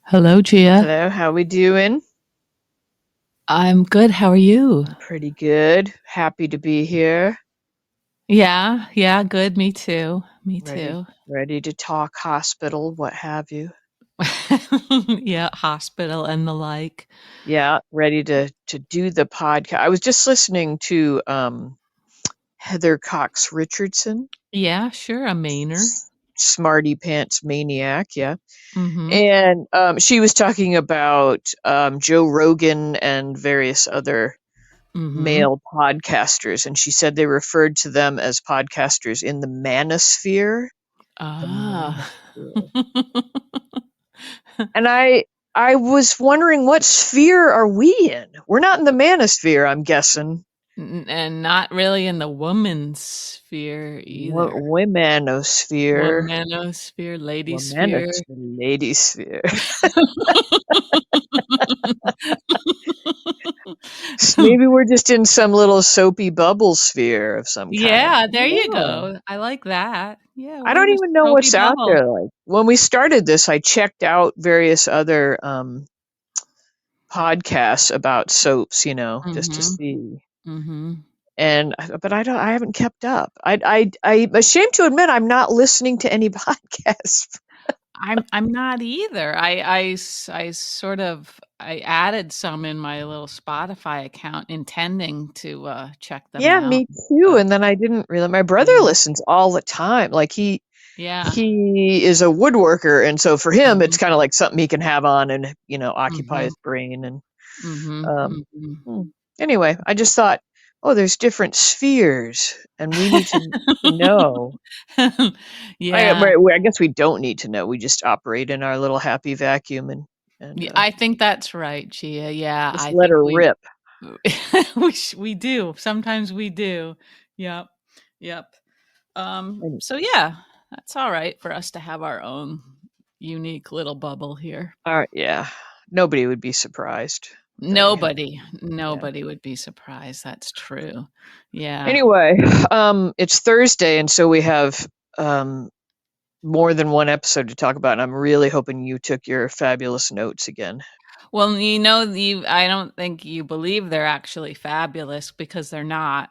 Hello, Gia. Hello, how we doing? I'm good. How are you? Pretty good. Happy to be here. Yeah, good. Me too. Me Ready too. ready to talk hospital, what have you. Yeah, hospital and the like. Yeah, ready to do the podcast. I was just listening to Heather Cox Richardson, Yeah, sure, a Mainer. Smarty Pants Maniac, yeah. Mhm. And she was talking about Joe Rogan and various other Mhm. male podcasters, and she said they referred to them as podcasters in the manosphere. The Ah. manosphere. And I was wondering what sphere are we in? We're not in the manosphere, I'm guessing. And not really in the woman's sphere What either. womanosphere? Womanosphere, lady sphere. Womanosphere, lady sphere. Maybe we're just in some little soapy bubble sphere of some kind. Yeah, I there don't you know. go. I like that. Yeah, I we're don't in a even know soapy what's out bubble. there. Like when we started this, I checked out various other podcasts about soaps, just to Mhm. see. Mhm. And but I haven't kept up. I'm ashamed to admit I'm not listening to any podcasts. I'm not either. I sort of I added some in my little Spotify account intending to, check them Yeah, out, me too. but And then I didn't really. My brother yeah. listens all the time. Like Yeah. he is a woodworker, and so for him, it's Mhm. kind of like something he can have on and occupy Mhm. his brain. And Mhm. um, Mhm. hmm. Anyway, I just thought, oh, there's different spheres, and we need to know. Yeah. I guess we don't need to know. We just operate in our little happy vacuum and I think that's right, Gia. Yeah, just I let think her we rip. we do. Sometimes we do. Yep. Yep. So yeah, that's all right for us to have our own unique little bubble here. Yeah. Nobody would be surprised that we have. Yeah. Nobody would be surprised. That's true. Yeah. Anyway, it's Thursday, and so we have um, more than one episode to talk about. And I'm really hoping you took your fabulous notes again. Well, I don't think you believe they're actually fabulous because they're not.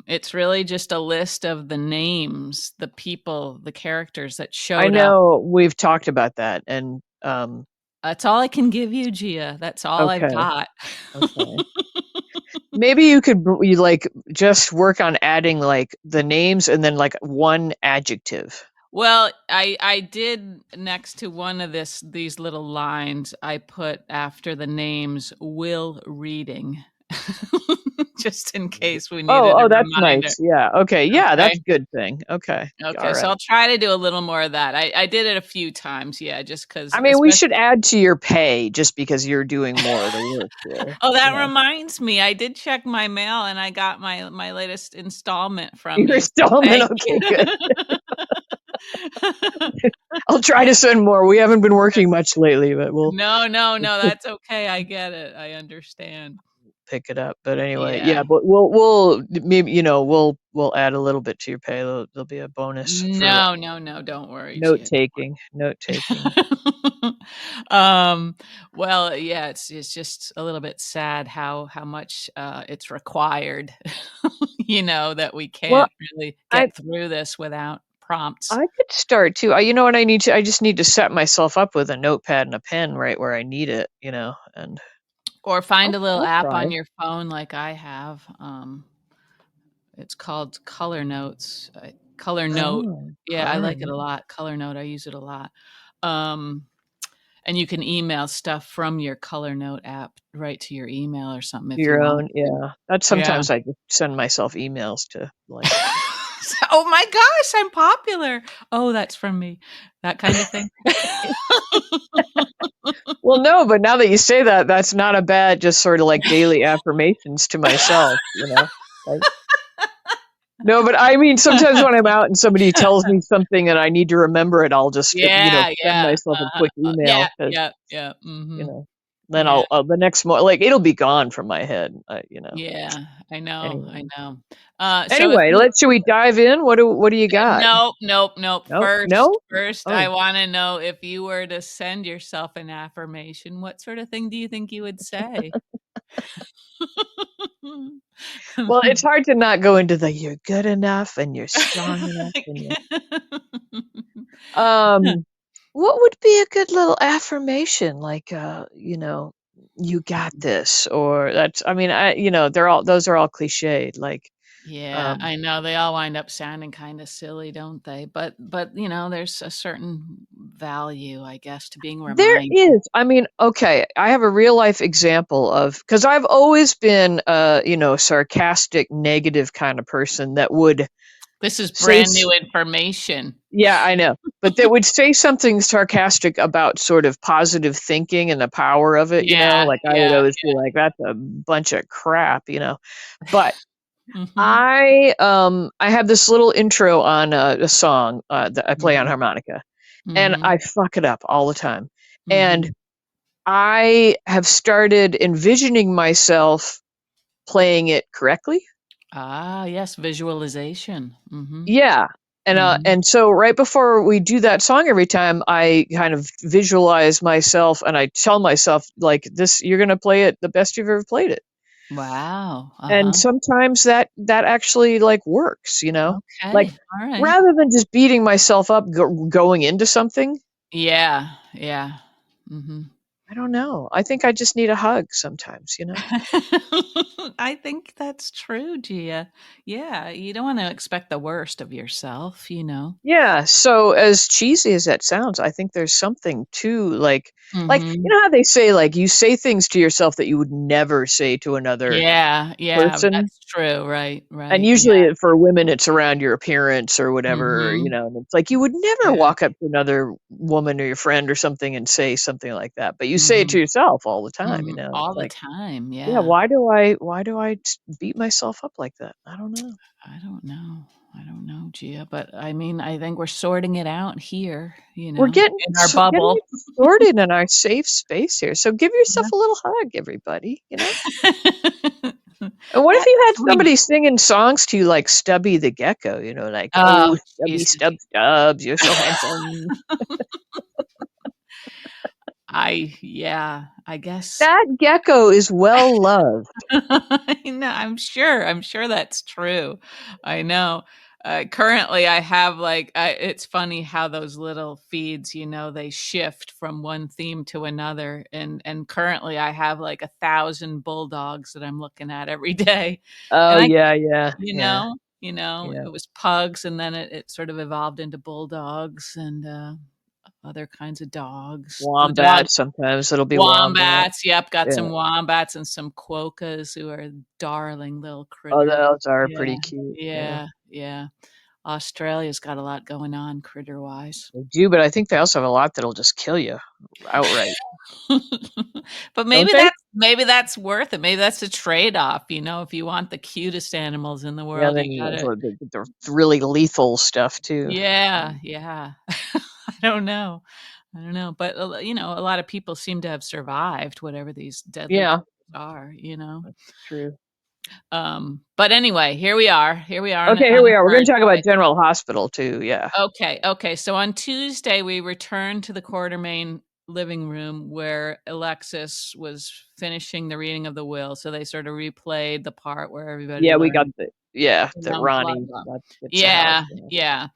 It's really just a list of the names, the people, the characters that I showed up. know we've talked about that, and That's all I can give you, Gia. That's all I've okay, got. okay. Maybe you could you like just work on adding like the names and then like one adjective. Well, I did next to one of these little lines, I put after the names Will Reading. Just in case we needed a Oh, that's reminder. nice. Yeah. Okay. Yeah, Okay. that's a good thing. Okay. All Okay, so right. I'll try to do a little more of that. I did it a few times, yeah, just because, I mean, we should especially. add to your pay just because you're doing more of the work here. Oh, You that know, reminds me, I did check my mail and I got my latest installment from your you. installment. Thank Okay, good. you. I'll try to send more. We haven't been working much lately, but No, that's okay, I get it, I understand. pick it up. But anyway, Yeah. yeah. But we'll maybe we'll add a little bit to your pay. There'll be a bonus for No, don't worry, note Gia. taking. Note taking. Um, well, yeah, it's just a little bit sad how much, it's required, that we Well, can't really I get through this without prompts. I could start too. You know what I need to? I just need to set myself up with a notepad and a pen right where I need it. And Or find a little I'll app try. on your phone like I have, it's called Color Notes, Color Note. Oh, Yeah, I color. like it a lot. Color Note, I use it a lot. Um, and you can email stuff from your Color Note app right to your email or something if you Your want own, to. yeah. That's Yeah. sometimes I just send myself emails to like. Oh my gosh, I'm popular. Oh, that's from me. That kind of thing. Well, no, but now that you say that, that's not a bad just sort of like daily affirmations to myself. Like, no, but I mean, sometimes when I'm out and somebody tells me something and I need to remember it, I'll just Yeah, send yeah. myself a quick email Yeah, because yeah, yeah. you Mhm. know. Then Yeah. the next morning, like, it'll be gone from my head. Yeah. I know. Anyway. I know. So if Anyway, you should we dive in? What do you got? nope, nope, nope. No, First, no. first, I Oh, want to know if you were to send yourself an affirmation, what sort of thing do you think you would say? well, it's hard to not go into the "you're good enough" and "you're strong enough" and um, what would be a good little affirmation? Like, "You got this," or that's. I mean, they're all those are all cliched. Like, Yeah, um, I know they all wind up sounding kind of silly, don't they? But there's a certain value, I guess, to being there reminded. is. I mean, okay, I have a real life example of because I've always been sarcastic, negative kind of person that would This is say. brand new information. Yeah, I know. But they would say something sarcastic about sort of positive thinking and the power of it, Yeah, like, I would yeah. always be like, "That's a bunch of crap." But Mhm, I have this little intro on a song, that I play on mhm, harmonica, and mhm, I fuck it up all the time. And mhm. I have started envisioning myself playing it correctly. Ah, yes, visualization. Mhm, Yeah, mhm. and so right before we do that song every time, I kind of visualize myself and I tell myself, like, "This you're gonna play it the best you've ever played it." Wow, And uh-huh. sometimes that actually, like, works, you know? Like, Okay, alright. rather than just beating myself up going into something, Yeah, yeah. Mhm. I don't know, I think I just need a hug sometimes, you know? I think that's true, Gia. Yeah, you don't wanna expect the worst of yourself, you know? Yeah, so as cheesy as that sounds, I think there's something to, like, you Mhm. know how they say, like, you say things to yourself that you would never say to another Yeah, yeah, person? that's true, right, And right, yeah. usually for women, it's around your appearance or whatever, Mhm. and it's like you would never Yeah. walk up to another woman or your friend or something and say something like that, but you say it to Mhm. yourself all the time, Mhm. and All it's the like, time, yeah, yeah. why do I beat myself up like that? I don't know. I don't know. I don't know, Gia, but I mean, I think we're sorting it out here, in our Getting bubble. it sorted in our safe space here. So give Yeah. yourself a little hug, everybody. And what Yeah, if you had we somebody singing songs to you like Stubby the Gecko, like, oh, "Oh, Stubby Jesus. Stub Stubbs, you're so handsome." Yeah, I guess. That gecko is well loved. I know, I'm sure that's true. I know. Currently, I have, like it's funny how those little feeds, they shift from one theme to another, and currently, I have, like, 1,000 bulldogs that I'm looking at every day, Oh, and I yeah, yeah, you yeah, know yeah. it was pugs, and then it sort of evolved into bulldogs and, other kinds of dogs. The dog Wombat, sometimes it'll be wombat. Wombats, yep, got Yeah. some wombats and some quokkas who are darling little Oh, critters. those are Yeah, pretty cute, yeah. yeah, yeah. Australia's got a lot going on critter-wise. They do, but I think they also have a lot that'll just kill you outright, But don't they? maybe that's worth it. Maybe that's a trade-off, if you want the cutest animals in the Yeah, world, then you you gotta also the really lethal stuff too. yeah, yeah. I don't know. I don't know, but, a lot of people seem to have survived whatever these deadly Yeah, critters are. that's true. But anyway, here we are on Okay, a here we are. We're gonna talk Thursday. about General Hospital too, yeah. Okay, okay, so on Tuesday, we returned to the Quartermaine living room where Alexis was finishing the reading of the will, so they sort of replayed the part where everybody Yeah, we got learned, that blah, Ronnie blah. gets the house, Yeah, yeah. yeah,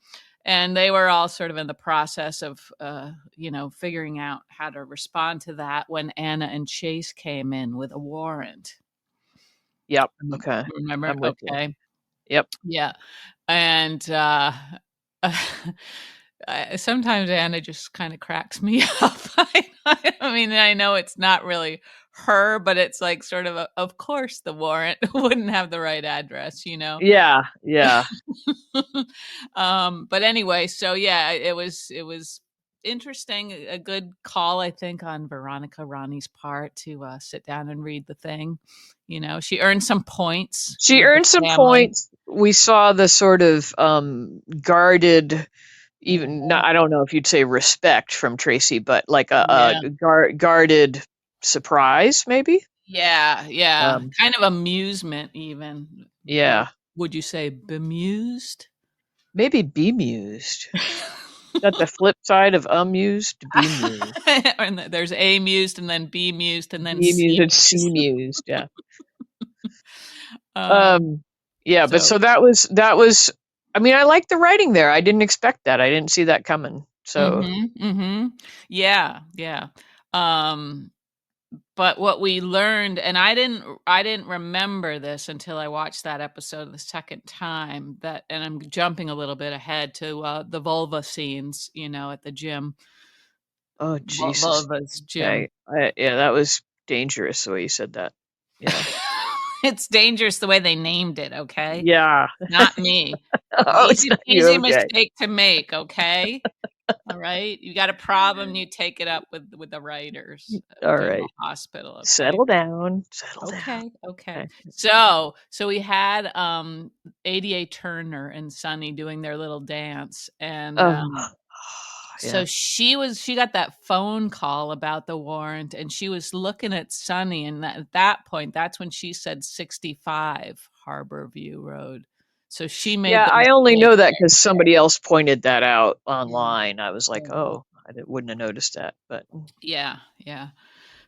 and they were all sort of in the process of, figuring out how to respond to that when Anna and Chase came in with a warrant. Yep, okay. Remember? I'm with you. Okay. Yep. Yeah, and, sometimes Anna just kinda cracks me up. I mean, I know it's not really her, but it's, like, sort of of course, the warrant wouldn't have the right address? Yeah, yeah. But anyway, so, yeah, it was interesting, a good call, I think, on Veronica Ronnie's part to, sit down and read the thing. She earned some points She with the earned some family. points. We saw the sort of, guarded, even Mhm. not, I don't know if you'd say respect from Tracy, but like a Yeah. guarded, surprise, maybe. Yeah, yeah, Um, kind of amusement even, but yeah, would you say bemused? maybe bemused. Is that the flip side of amused? Bemused. And there's amused and then bemused and then Bemused C and mused. seamused. Yeah. Um, Um, yeah, but so so that was. I mean, I like the writing there. I didn't expect that. I didn't see that coming. So, mhm, mhm. Yeah, yeah. Um, but what we learned, and I didn't remember this until I watched that episode the second time, that, and I'm jumping a little bit ahead to, the vulva scenes, at the gym. oh Jesus. Vulva's gym. Okay. Yeah, that was dangerous the way you said that. Yeah. It's dangerous the way they named it, okay? Yeah. Not me. Oh, it's Easy not you. peasy Okay. mistake to make, okay? Alright? You got a problem, you take it up with the writers, All general right. hospital, okay? Settle down. Settle down. Okay, okay. Okay. So we had, ADA Turner and Sonny doing their little dance, and, Oh, so yeah. she got that phone call about the warrant, and she was looking at Sonny, and at that point, that's when she said 65 Harborview Road. So she made Yeah, the I only mistake know that right because somebody else pointed that out there. online. I was like, Mhm. oh, wouldn't have noticed that. But Yeah, yeah.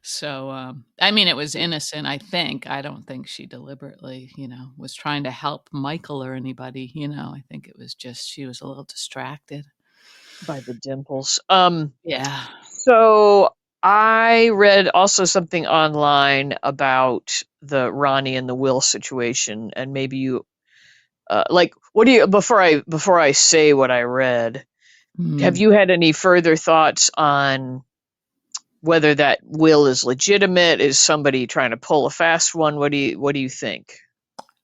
So, I mean, it was innocent, I think. I don't think she deliberately, was trying to help Michael or anybody, I think it was just she was a little distracted. by the dimples. Yeah. So I read also something online about the Ronnie and the Will situation, and maybe you like what do you before I say what I read, have Mm. you had any further thoughts on whether that will is legitimate? Is somebody trying to pull a fast one? What do you think?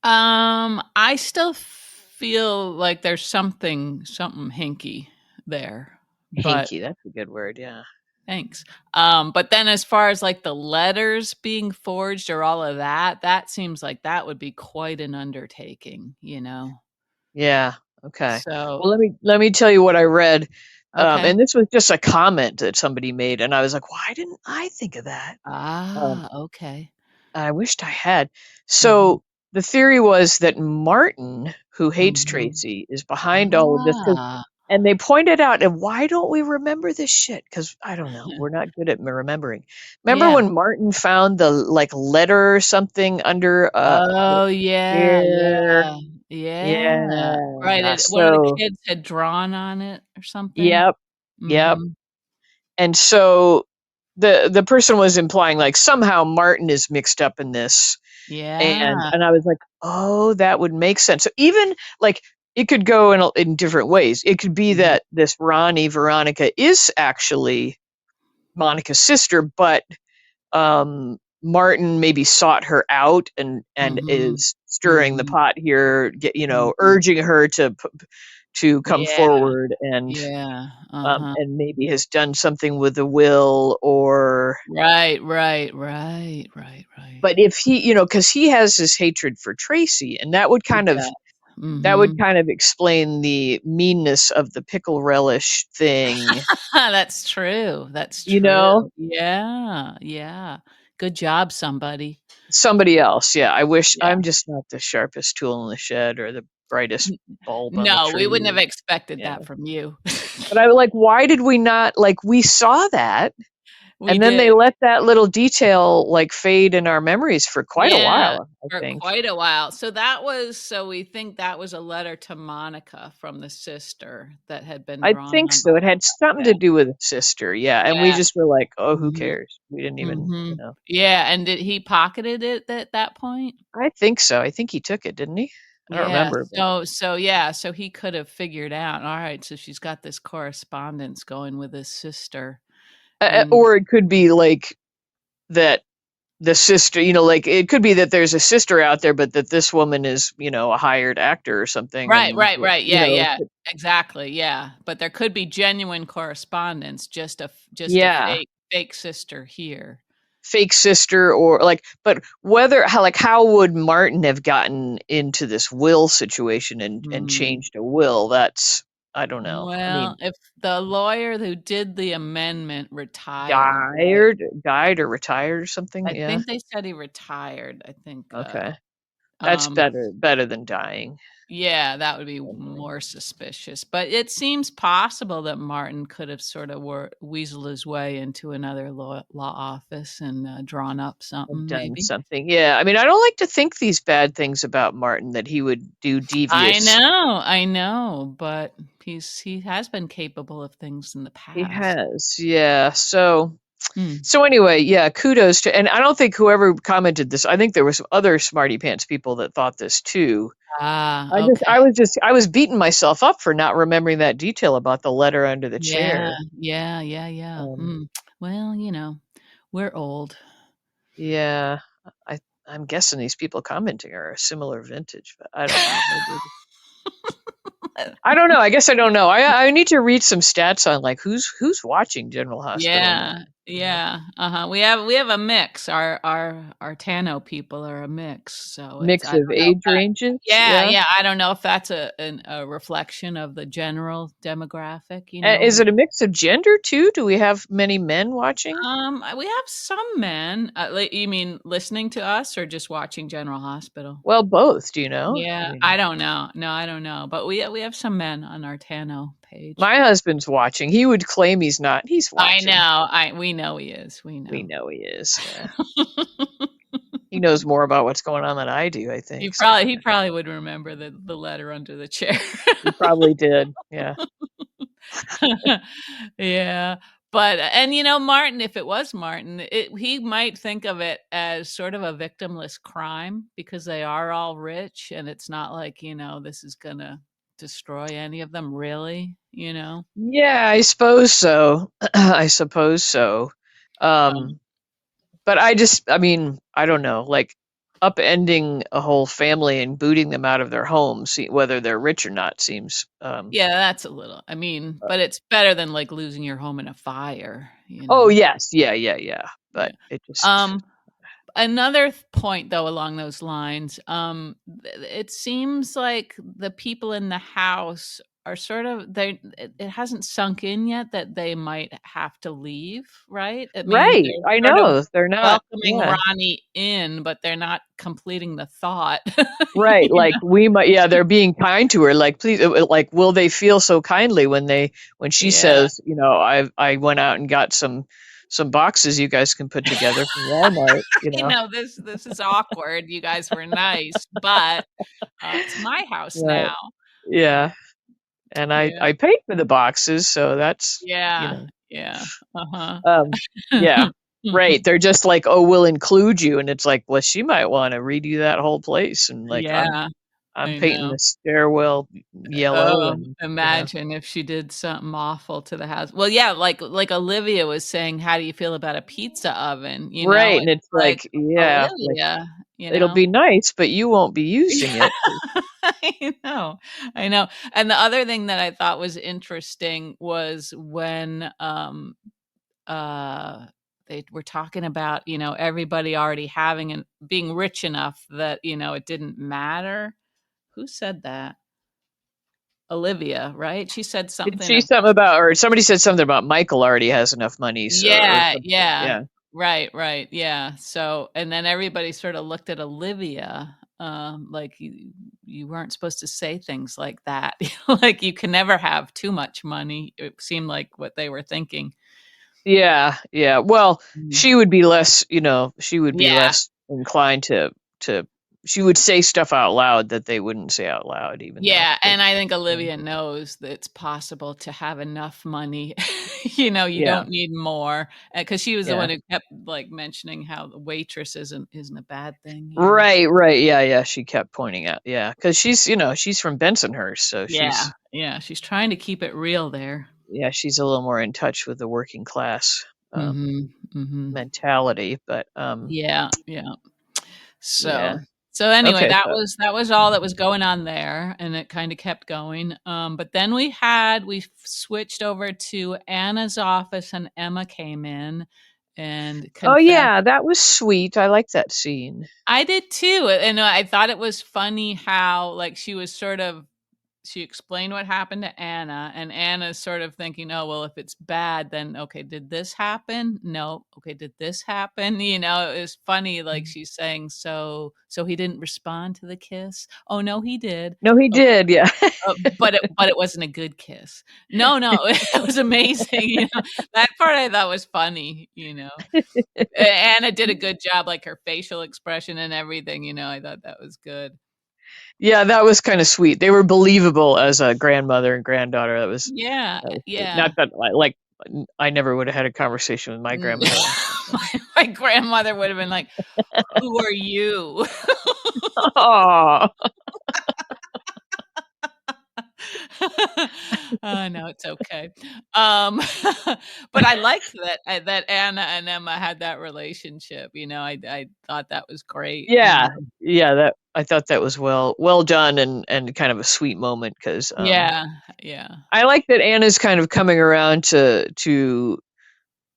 I still feel like there's something hinky there, but Hinky, that's a good word, yeah. thanks. But then as far as like the letters being forged or all of that, that seems like that would be quite an undertaking. Yeah, okay. So, Well, let me tell you what I read. okay. And this was just a comment that somebody made, and I was like, why didn't I think of that? Um, Okay. I wished I had. Mhm. So the theory was that Martin, who hates Mhm. Tracy, is behind all of this. Ah. And they pointed out, and why don't we remember this shit? Because I don't know, we're not good at remembering. Remember Yeah. when Martin found the like letter or something under the Oh, yeah, chair? yeah, yeah. Right, Yeah. one of the So, kids had drawn on it or something? yep, yep. Mhm. And so the person was implying like somehow Martin is mixed up in this. And Yeah. and I was like, "Oh, that would make sense." So even like it could go in different ways. It could be Mhm. that this Ronnie Veronica is actually Monica's sister, but Martin maybe sought her out and Mhm. is stirring the Mhm. pot here, Mhm. urging her to come Yeah, forward yeah, uh-huh. and maybe has done something with the will or Right, right, right, right, right. but if he, because he has this hatred for Tracy, and He does. that would Mhm. kind of explain the meanness of the pickle relish thing, That's true, that's you true. know? Yeah, yeah. Good job, somebody. Somebody else, yeah. I wish Yeah. I'm just not the sharpest tool in the shed or the brightest bulb on the No, we wouldn't have tree. expected Yeah. that from you. But I like, why did we not like we saw that We and then they did. let that little detail like fade in our memories for quite a Yeah, while, I for think. quite a while. So we think that was a letter to Monica from the sister that had been I drawn think on by so. It had something yeah, to do with his sister, yeah. And we yeah, just were like, oh, who mhm, cares? We didn't even, mhm. Yeah, and did he pocketed it at that point? I think so. I think he took it, didn't he? I don't Yeah, remember, but so he could have figured out, "Alright, so she's got this correspondence going with his sister," and or it could be like that the sister, like it could be that there's a sister out there, but that this woman is, a hired actor or something, right, and right, right, yeah, yeah, exactly, yeah, but there could be genuine correspondence, just a yeah, fake sister here. fake sister or like, but whether how would Martin have gotten into this will situation and Mm, changed a will? That's I don't know. I Well, mean, if the lawyer who did the amendment retired, right? died or retired or something. I Yeah. think they said he retired. I think, Okay. That's um better than dying. yeah, that would be Anyway. more suspicious, but it seems possible that Martin could have sort of weaseled his way into another law office and, drawn up Have something done maybe. something. Yeah. I mean, I don't like to think these bad things about Martin that he would do devious. I know, but he has been capable of things in the He past. has. Yeah. So Mm. so anyway, yeah, kudos to, and I don't think whoever commented this, I think there was some other smarty pants people that thought this too. Ah, okay. I was beating myself up for not remembering that detail about the letter under the Yeah, chair. yeah, yeah, yeah. Um, Mm. Well, we're old. yeah, I I'm guessing these people commenting are a similar vintage, but I don't know. Maybe I don't know. I guess I don't know. I need to read some stats on like who's watching General Hospital now. Yeah, You know, yeah, uh-huh. We have a mix. Our Tano people are a mix, so it's mix I don't of know if age that ranges. yeah, Yeah. yeah, I don't know if that's a reflection of the general demographic, Is it a mix of gender too? Do we have many men watching? We have some men, like you mean listening to us or just watching General Hospital? Well, both. Do you know? I Yeah, mean, I don't know. No, I don't know, but we have some men on our Tano page. my husband's watching. He would claim he's not. He's I watching. know, we know he is, we We know. know he is. Yeah. He knows more about what's going on than I do, I think. So He probably would remember the letter under the chair. he probably did. Yeah. Yeah, but and Martin, if it was Martin, he might think of it as sort of a victimless crime because they are all rich, and it's not like, this is gonna destroy any of them really, you know? Yeah, I suppose so. I suppose so. Um, Um, but I mean, I don't know, like upending a whole family and booting them out of their homes, whether they're rich or not, seems yeah, that's a little I mean, but it's better than, like, losing your home in a fire, you oh know? yes, yeah, yeah, yeah. Yeah. But it just Um Another point though along those lines, it seems like the people in the house are sort of it hasn't sunk in yet that they might have to leave, right? I mean, right. I they're sort of know. They're not, welcoming yeah. Ronnie in, but they're not completing the thought. Right, You like know? we might, yeah, they're being kind to her. Like, please, like, will they feel so kindly when she Yeah. says, I went out and got some boxes you guys can put together from Walmart. I know this is awkward. You guys were nice, but it's my house Right, now. Uh, yeah, and yeah. I paid for the boxes, so that's, you Yeah. know, Yeah. Uh-huh. um, yeah, right. They're just like, oh, we'll include you, and it's like, well, she might want to redo that whole place, and like, Yeah, I'm I painting know. the stairwell yellow, Oh, and imagine if she did something awful to the house. Well, yeah, like Olivia was saying, "How do you feel about a pizza oven?" right, and It's it's like, like, yeah, like Olivia, you it'll know? be nice, but you won't be using Yeah, it. I know, I know. And the other thing that I thought was interesting was when, uh, they were talking about, everybody already having and being rich enough that, it didn't matter. Who said that? Olivia, right? She said Did something she of something about, or somebody said something about Michael already has enough money, so or yeah, something. yeah. Yeah, Right, right, yeah. So and then everybody sort of looked at Olivia, like you weren't supposed to say things like that. Like you can never have too much money. It seemed like what they were thinking. yeah, yeah. Well, Mhm. she would be less, she would be Yeah. less inclined to. She would say stuff out loud that they wouldn't say out loud, even though. Yeah, and I think Yeah, Olivia knows that it's possible to have enough money. You yeah, don't need more, because she was the yeah. one who kept, like, mentioning how the waitress isn't a bad thing. Right, right. Yeah, yeah. She kept pointing out, yeah, because she's from Bensonhurst, so Yeah, yeah, she's trying to keep it real there. yeah, she's a little more in touch with the working class Mhm, mhm. mentality. But Yeah, yeah. yeah. So anyway, Okay, that was all that was going on there, and it kinda kept going, but then we switched over to Anna's office, and Emma came in and oh confessed. yeah, that was sweet. I like that scene. I did too, and I thought it was funny how, like, she explained what happened to Anna, and Anna's sort of thinking, "Oh, well, if it's bad, then okay, did this happen? No. Okay, did this happen?" It was funny, like she's saying, so he didn't respond to the kiss? Oh, no, he did. No, he Okay, did, yeah. but it wasn't a good kiss. No, no, it was amazing, That part I thought was funny. Anna did a good job, like her facial expression and everything, I thought that was good. Yeah, that was kinda sweet. They were believable as a grandmother and granddaughter. Yeah, That was sweet. Not yeah. that I never would have had a conversation with my Mm. grandmother like that, but My grandmother would have been like, "Who are you?" Aw. No, it's okay. Um, but I liked that Anna and Emma had that relationship, I thought that was great. Yeah, yeah, that I thought that was well done and kind of a sweet moment 'cause, Yeah, yeah. I like that Anna's kind of coming around to,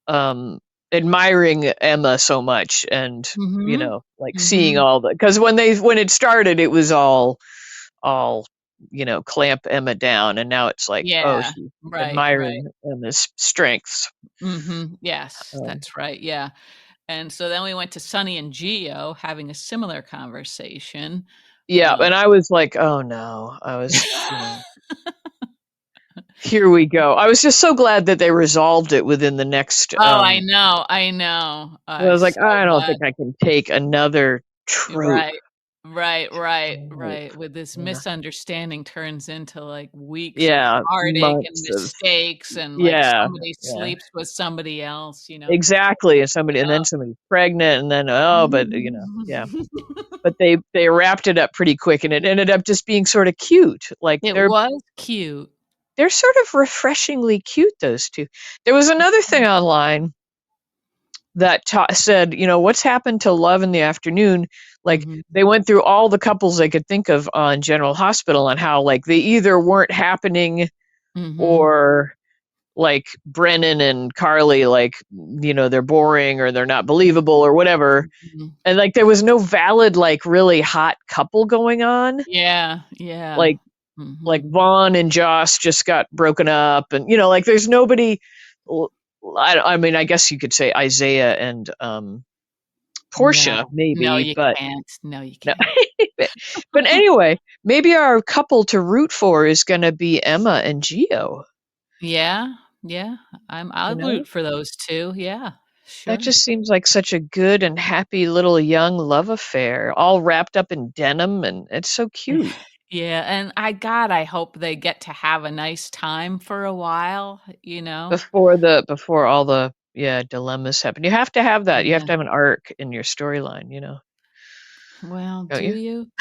um, admiring Emma so much and, Mhm. like, seeing Mhm. all the 'cause when it started, it was all, clamp Emma down, and now it's like, oh, Yeah. she's Right, right. admiring Emma's strengths. Mhm. Yes, Um, that's right, yeah. And so then we went to Sonny and Gio having a similar conversation. yeah, Um and I was like, "Oh, no." Here we go. I was just so glad that they resolved it within the next, Oh, I know, I know. I was like, So "I don't glad. think I can take another trope." Right. Right, right, Trope. right, with this Yeah. misunderstanding turns into, like, weeks of Yeah, heartache and months of mistakes and, like, yeah, somebody yeah. sleeps with somebody else. Exactly, and then somebody's pregnant, and then, oh, but, yeah. But they wrapped it up pretty quick, and it ended up just being sorta cute. Like, It they're was cute. they're sort of refreshingly cute, those 2. There was another thing online that said, "What's happened to love in the afternoon?" Like, Mhm, they went through all the couples they could think of on General Hospital and how, like, they either weren't happening mhm, or, like, Brennan and Carly, like, they're boring or they're not believable or whatever. mhm. And, like, there was no valid, like, really hot couple going on. Yeah, yeah. Like like Mhm. Vaughn and Joss just got broken up, and like there's nobody. l- I mean, I guess you could say Isaiah and No. Portia No, maybe, you but can't. No, you no. can't. But anyway, maybe our couple to root for is going to be Emma and Gio. Yeah, yeah. You I'll know, root for those 2, yeah, that sure. just seems like such a good and happy little young love affair, all wrapped up in denim, and it's so cute. Yeah, and I hope they get to have a nice time for a while. Before all the dilemmas happen, you have to have that. You have Yeah. to have an arc in your storyline. Well, Don't do you? you?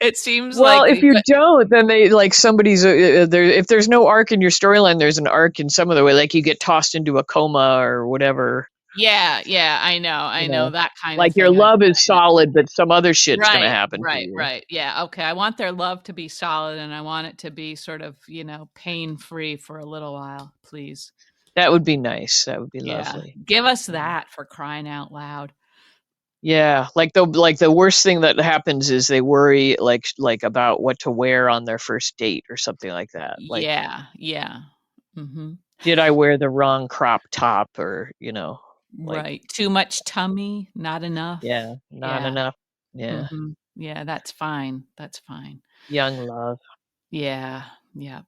It seems Well, like if you you got don't, then they like somebody's there. If there's no arc in your storyline, there's an arc in some other way. Like you get tossed into a coma or whatever. Yeah, yeah, I You know, know, that kind of like your thing, I love is solid, but some other shit's gonna Right, happen to right, you. right, yeah, okay, I want their love to be solid, and I want it to be sort of, pain-free for a little while, please. That would be nice. That would be Yeah, lovely. give us Yeah. that for crying out loud. Yeah, like the worst thing that happens is they worry like about what to wear on their first date or something like that. Like, Yeah, yeah. Mhm. did I wear the wrong crop top or, like, Right. Too much tummy, not yeah, enough. not Yeah. enough. Yeah, Mhm. Yeah, that's fine, that's fine. young love. Yeah, yeah.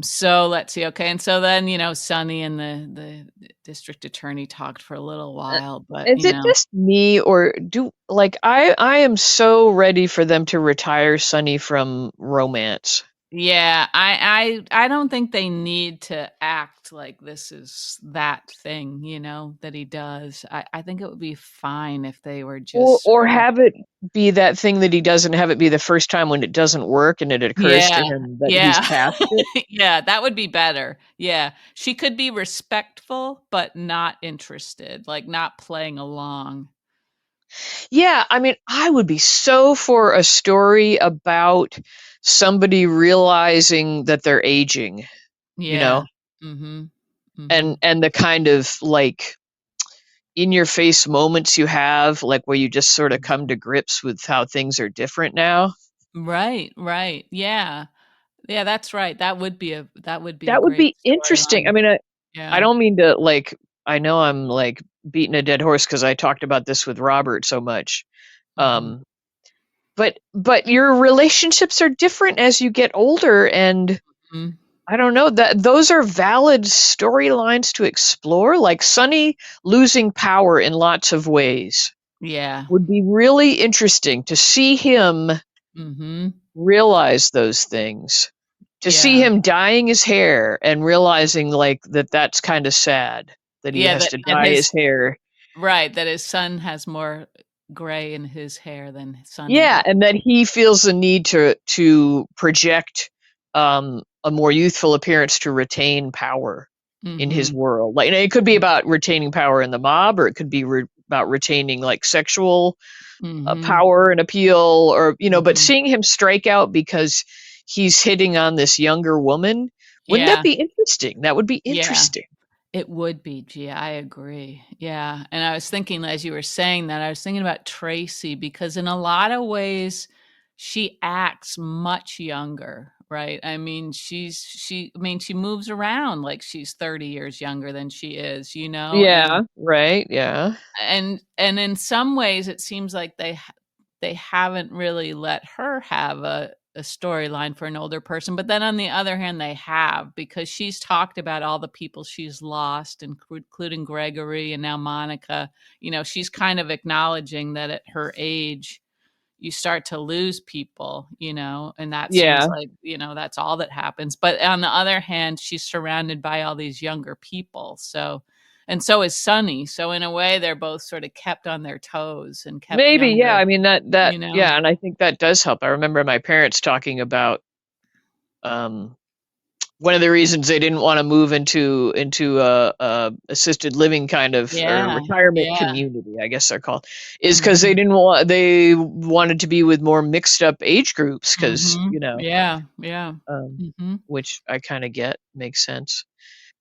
So let's see, okay, and so then, Sonny and the district attorney talked for a little Uh, while, but, is it just me or do like I am so ready for them to retire Sonny from romance. yeah, I don't think they need to act like this is that thing, that he does. I think it would be fine if they were Or just or sort of have it be that thing that he doesn't have it be the first time when it doesn't work and it occurs to Yeah, him that he's yeah. past it. Yeah, that would be better. Yeah. She could be respectful, but not interested, like, not playing along. Yeah, I mean, I would be so for a story about somebody realizing that they're aging, you Yeah. know, Mhm. and Mhm. and the kind of like in your face moments you have, like where you just sort of come to grips with how things are different now. Right, right. Yeah. Yeah, that's right. That would be a That would great be interesting. I storyline. mean, I Yeah. don't mean to like, I know I'm like beating a dead horse because I talked about this with Robert so much. Mhm. Um, but your relationships are different as you get older, and Mhm. I don't know that those are valid storylines to explore. Like Sonny losing power in lots of ways Yeah. would be really interesting to see him Mhm. realize those things. To see Yeah. him dyeing his hair and realizing like that that's kind of sad that he Yeah, has that to that dye his his hair. right, that his son has more gray in his hair than Sonny Yeah, does. and that he feels the need to project a more youthful appearance to retain power in his Mhm. world. Like, and it could be about retaining power in the mob, or it could be about retaining like sexual Mhm. power and appeal, or but Mhm. seeing him strike out because he's hitting on this younger woman, wouldn't that Yeah. be interesting? That would be Yeah. interesting. It would be, Gia, I agree. Yeah, and I was thinking as you were saying that, I was thinking about Tracy because in a lot of ways, she acts much younger, right? I mean, she moves around like she's 30 years younger than she is, Yeah, right. Yeah. and in some ways, it seems like they haven't really let her have a storyline for an older person. But then on the other hand, they have because she's talked about all the people she's lost, including Gregory and now Monica. She's kind of acknowledging that at her age, you start to lose people, and that seems Yeah. like, that's all that happens. But on the other hand, she's surrounded by all these younger people. And so is Sunny. So in a way, they're both sort of kept on their toes and kept Maybe, yeah. younger, I mean that you know? yeah, and I think that does help. I remember my parents talking about um one of the reasons they didn't want to move into a assisted living kind of or Yeah, retirement yeah, community, I guess they're called, is because mhm, they wanted to be with more mixed up age groups because yeah, yeah, um, mhm, which I kind of get makes sense.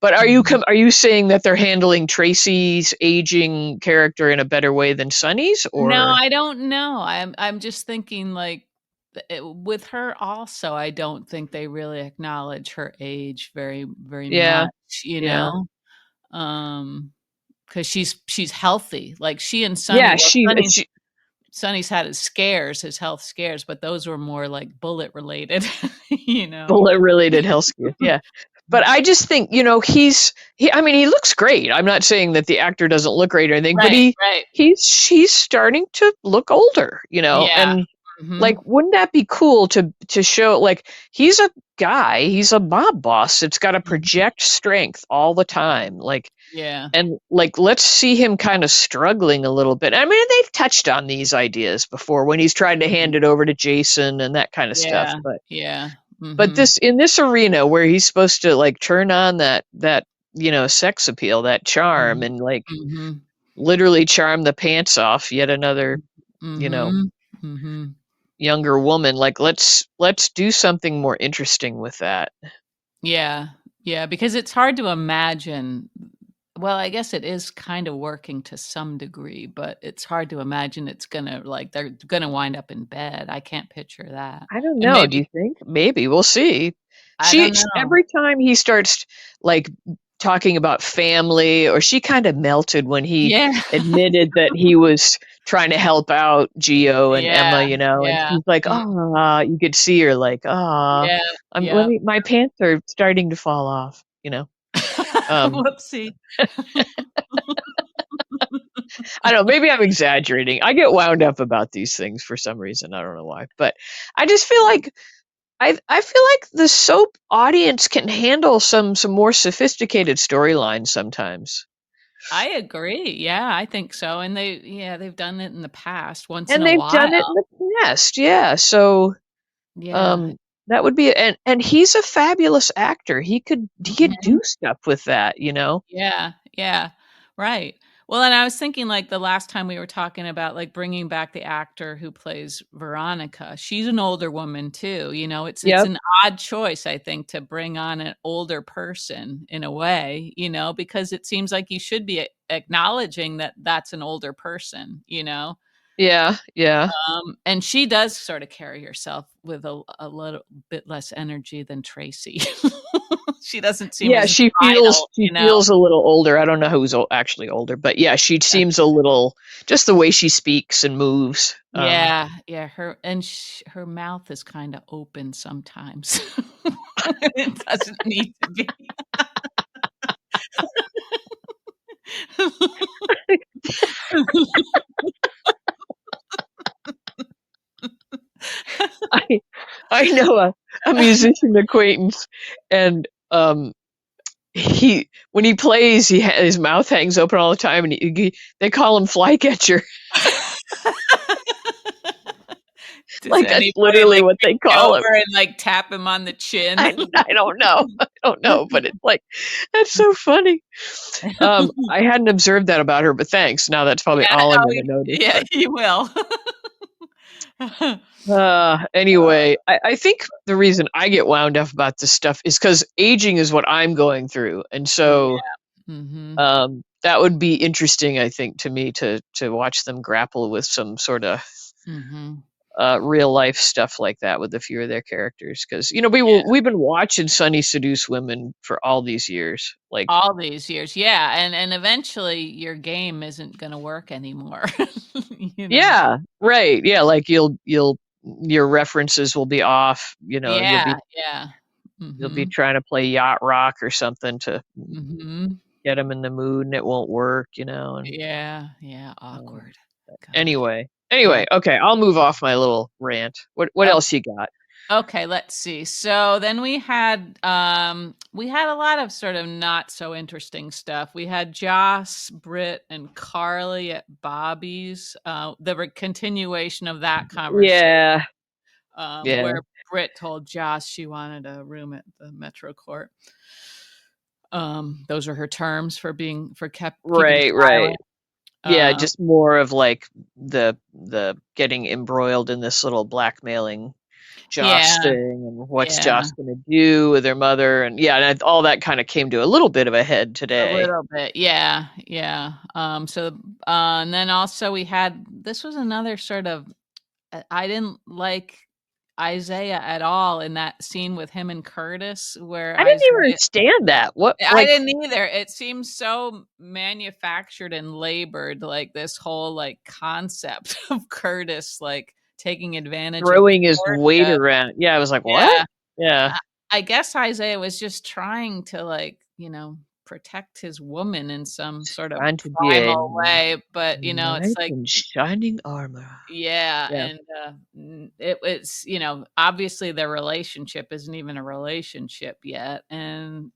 But mhm. are you saying that they're handling Tracy's aging character in a better way than Sunny's, No, or I don't know. I'm just thinking, like, with her also, I don't think they really acknowledge her age very, very yeah, much, yeah, Um, because she's healthy. Like, she and Sonny yeah, well, Sonny's she Sonny's had his health scares, but those were more, like, bullet related, you know? bullet related health scares, yeah. But I just think, I mean, he looks great. I'm not saying that the actor doesn't look great or anything, but Right, right. he's starting to look older, Yeah. and like, Mhm. wouldn't that be cool to show like he's a guy, he's a mob boss that's got to Mhm. project strength all the time, like, Yeah. and like let's see him kind of struggling a little bit. I mean, they've touched on these ideas before when he's trying to Mhm. hand it over to Jason and that kind of stuff, Yeah, yeah. but Mhm. this in this arena where he's supposed to like turn on that sex appeal, that charm, Mhm. and like Mhm. literally charm the pants off yet another you know Mhm. Mhm. younger woman, like let's do something more interesting with that. Yeah. Yeah, because it's hard to imagine well, I guess it is kind of working to some degree, but it's hard to imagine it's gonna like, they're gonna wind up in bed. I can't picture that. I don't And know, do maybe you think? Maybe we'll see. I don't know. Every time he starts like talking about family, or she kind of melted when he Yeah. admitted that he was trying to help out Gio and Emma, Yeah. and Yeah. she's like, Mm. "Ah," you could see her like, "Ah, Yeah. let Yep. me my pants are starting to fall off." Um, Whoopsie. I don't know, maybe I'm exaggerating. I get wound up about these things for some reason. I don't know why, but I just feel like I feel like the soap audience can handle some more sophisticated storylines sometimes. I agree. Yeah, I think so, and they've done it in the past once in And a they've while. done it in the past, yeah. So Yeah. um that would be, and he's a fabulous actor. He could do Mhm. stuff with that. Yeah, yeah. Right. Well, and I was thinking, like, the last time we were talking about, like, bringing back the actor who plays Veronica. She's an older woman too, it's Yep. an odd choice, I think, to bring on an older person in a way, because it seems like you should be acknowledging that that's an older person, Yeah. Yeah. and she does sort of carry herself with a little bit less energy than Tracy. She doesn't seem Yeah, as she feels vital, she feels a little older. I don't know who's actually older, but yeah, she seems a little just the way she speaks and moves. Yeah, yeah, her mouth is kinda open sometimes. It doesn't need to be. I I know a musician acquaintance, and he when he plays, his mouth hangs open all the time, and they call him Flycatcher. Does Like that's anybody, literally like, what they reach call him. over and, like, tap him on the chin? I don't know. I don't know, but it's like that's so funny. I hadn't observed that about her, but thanks. Now that's probably Yeah, all I'm oh, gonna notice. yeah, But you will. anyway, I think the reason I get wound up about this stuff is because aging is what I'm going through, and Yeah, so mhm, that would be interesting, I think, to me to watch them grapple with some sort of mhm. real life stuff like that with a few of their characters. Because Yeah, we've been watching Sunny seduce women for all these years. Like, all these years, yeah, and eventually your game isn't gonna work anymore, you know? yeah, right, yeah, like you'll your references will be off. Yeah, yeah. You'll be Mhm, trying to play yacht rock or something to mhm. get them in the mood, and it won't work. And Yeah, yeah, um, awkward. Gosh. anyway, Yeah. okay, I'll move off my little rant. What Ok else you got? okay, let's see. So then we had a lot of sort of not so interesting stuff. We had Joss, Britt, and Carly at Bobby's, continuation of that conversation, Yeah, yeah, where Britt told Joss she wanted a room at the Metro Court. Those are her terms for keeping right, right. silent. Yeah, Um just more of like the getting embroiled in this little blackmailing Joss Yeah, thing, and what's yeah, Joss gonna do with her mother, and yeah, and all that kind of came to a little bit of a head a today. little bit. Yeah, yeah. And then also we had this was another sort of I didn't like Isaiah at all in that scene with him and Curtis where I didn't even Isaiah understand that. What, I like, didn't either. It seems so manufactured and labored, like this whole like concept of Curtis like taking advantage of throwing his weight Portia. around? Yeah, I was like, what? Yeah. Yeah, I guess Isaiah was just trying to like, protect his woman in some sort of trying to be a primal way, but it's knight like in shining armor. yeah, Yeah. and it's obviously their relationship isn't even a relationship yet, and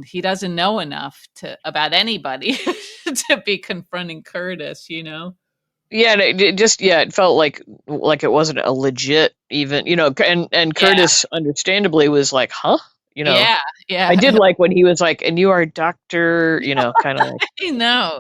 he doesn't know enough to about anybody to be confronting Curtis. Yeah, and it just yeah, it felt like it wasn't a legit even, and Yeah, Curtis understandably was like, "Huh?" You know. yeah, I did yeah. like when he was like, "And you are Doctor," kind of like,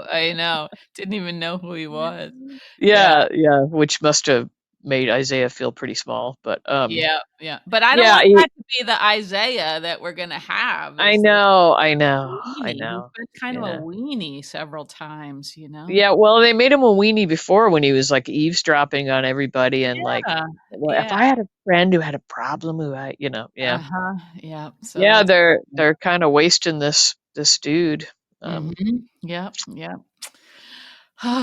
I know. Didn't even know who he was. Yeah. yeah, yeah, which must have made Isaiah feel pretty small, but Yeah, yeah, but I don't yeah, want that to be the Isaiah that we're gonna have I is this know, I know, I weenie. He's know. been kind of a Yeah. weenie several times. Yeah, well, they made him a weenie before when he was like eavesdropping on everybody, and like, Yeah, well, if yeah, I had a friend who had a problem, yeah. uh-huh, yeah, so Yeah, that's they're kind of wasting this dude. mhm, yep, yep.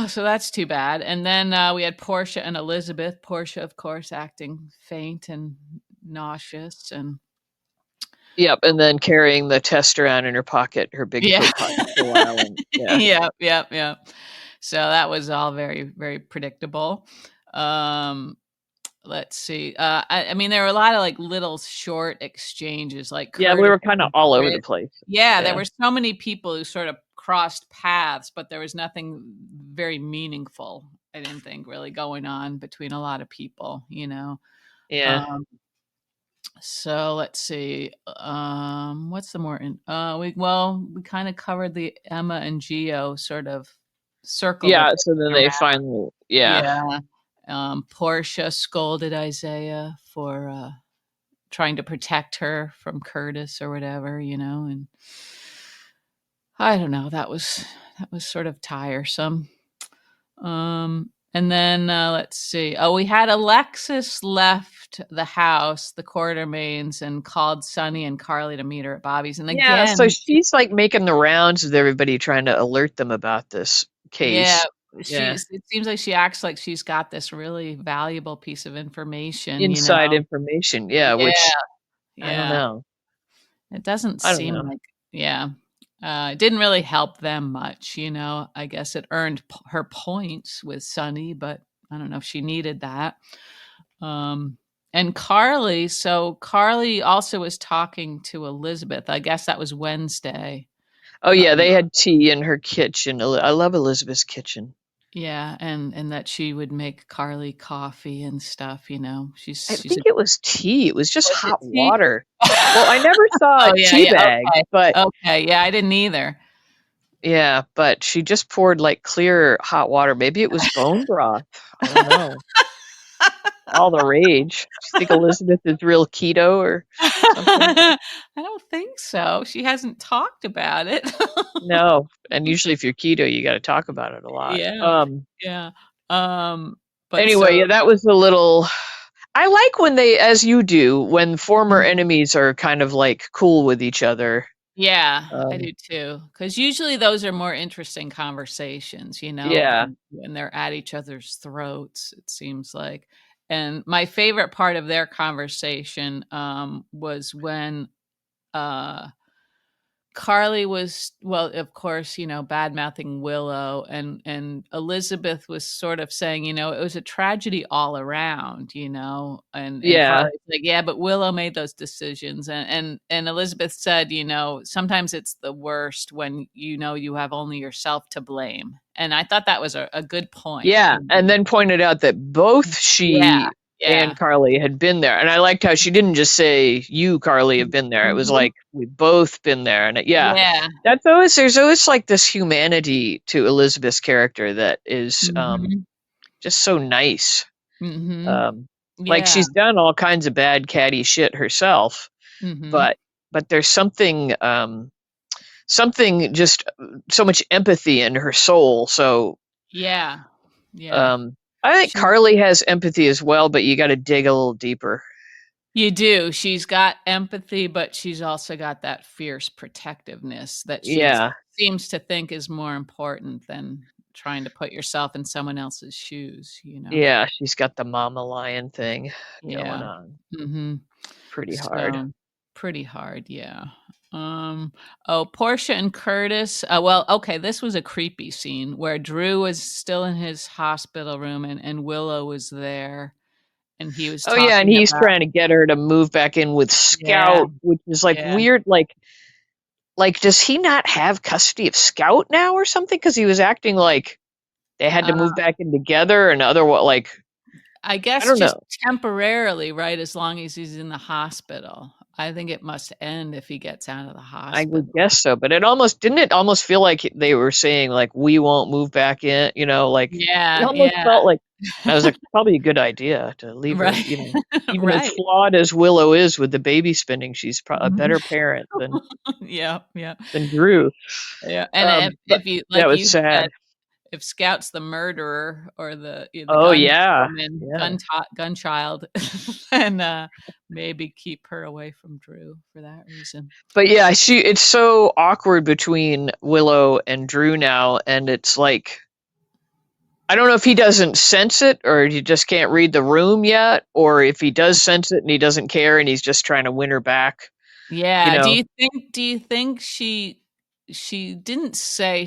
So that's too bad, and then, we had Portia and Elizabeth. Portia, of course, acting faint and nauseous and Yep, and then carrying the test around in her pocket, her big yeah. coat pocket for a while, and yeah. Yep, yep, yep. So that was all very, very predictable. Um, let's see. I mean, there were a lot of like little short exchanges, like Yeah, we Curtis were kind of and all over the Britt. place. Yeah, there Yeah. were so many people who sort of crossed paths, but there was nothing very meaningful. I didn't think really going on between a lot of people. Yeah. Um, so let's see. What's the more we kind of covered the Emma and Gio sort of circle the Yeah, thing so then they around. finally, yeah. Yeah. Portia scolded Isaiah for trying to protect her from Curtis or whatever, and I don't know. That was sort of tiresome. And then let's see. Oh, we had Alexis left the house, the Quartermaines, and called Sonny and Carly to meet her at Bobby's. And Yeah, so again, she's like making the rounds with everybody trying to alert them about this yeah, case. Yeah. it seems like she acts like she's got this really valuable piece of information, Inside information. Yeah, Yeah, which I don't yeah. know. It doesn't I don't seem know. like, yeah. It didn't really help them much, I guess it earned her points with Sonny, but I don't know if she needed that. Um, and Carly, so Carly also was talking to Elizabeth. I guess that was Wednesday. Oh yeah, Um, they had tea in her kitchen. I love Elizabeth's kitchen. yeah, and that she would make Carly coffee and stuff. I She's think a it was tea. It was just Was it hot tea? water. Well, I never saw Oh, a yeah, tea yeah, bag, okay. but Okay, yeah, I didn't either. yeah, but she just poured like clear hot water. Maybe it was bone broth. I don't know. All the rage. Do you think Elizabeth is real keto or something? I don't think so. She hasn't talked about it. No. And usually if you're keto, you got to talk about it a lot. Yeah, yeah. But Anyway, so yeah, that was a little I like when they, as you do, when former Mhm. enemies are kind of like cool with each other. Yeah, I Um, do too. Because usually those are more interesting conversations, yeah. when they're at each other's throats, it seems like. And my favorite part of their conversation, was when, uh Carly was, well, of course, bad mouthing Willow, and Elizabeth was sort of saying, it was a tragedy all around, and Yeah. Carly's like, yeah, but Willow made those decisions, and Elizabeth said, sometimes it's the worst when you have only yourself to blame, and I thought that was a good point. Yeah. And then pointed out that both Yeah, she yeah. and Carly had been there. And I liked how she didn't just say, you, Carly, have been there. It was Mhm. like, we've both been there. And yeah, Yeah. there's always like this humanity to Elizabeth's character that is Mhm. just so nice. Mhm. Um, like Yeah. she's done all kinds of bad catty shit herself, Mhm. but there's something just so much empathy in her soul. So Yeah. Yeah. um, I think She Carly has empathy as well, but you got to dig a little deeper. You do. She's got empathy, but she's also got that fierce protectiveness that she Yeah, seems to think is more important than trying to put yourself in someone else's shoes. yeah, she's got the mama lion thing going Yeah. on Mhm. pretty hard. So, pretty hard, yeah. Um, oh, Portia and Curtis, well, okay, this was a creepy scene where Drew was still in his hospital room and Willow was there, and he was Oh yeah, and talking he's about. trying to get her to move back in with Yeah, Scout, which is like yeah. weird. Like, does he not have custody of Scout now or something? Because he was acting like they had to Uh move back in together, and other what? Like, I I guess don't just know. temporarily, right? As long as he's in the hospital. I think it must end if he gets out of the I would hospital. guess so, but it almost feel like they were saying like we won't move back in, like it Yeah, almost yeah. felt like I was like probably a good idea to leave her, Right. even as Right. flawed as Willow is with the baby spinning, she's a Mhm. better parent Yeah, yeah, than Drew. yeah, and But if you that like was you sad. said, if Scout's the murderer or the Oh yeah, yeah. gun child, then, maybe keep her away from Drew for that reason. But yeah, it's so awkward between Willow and Drew now, and it's like I don't know if he doesn't sense it or he just can't read the room yet, or if he does sense it and he doesn't care and he's just trying to win her back. You Yeah, know, do you think she didn't say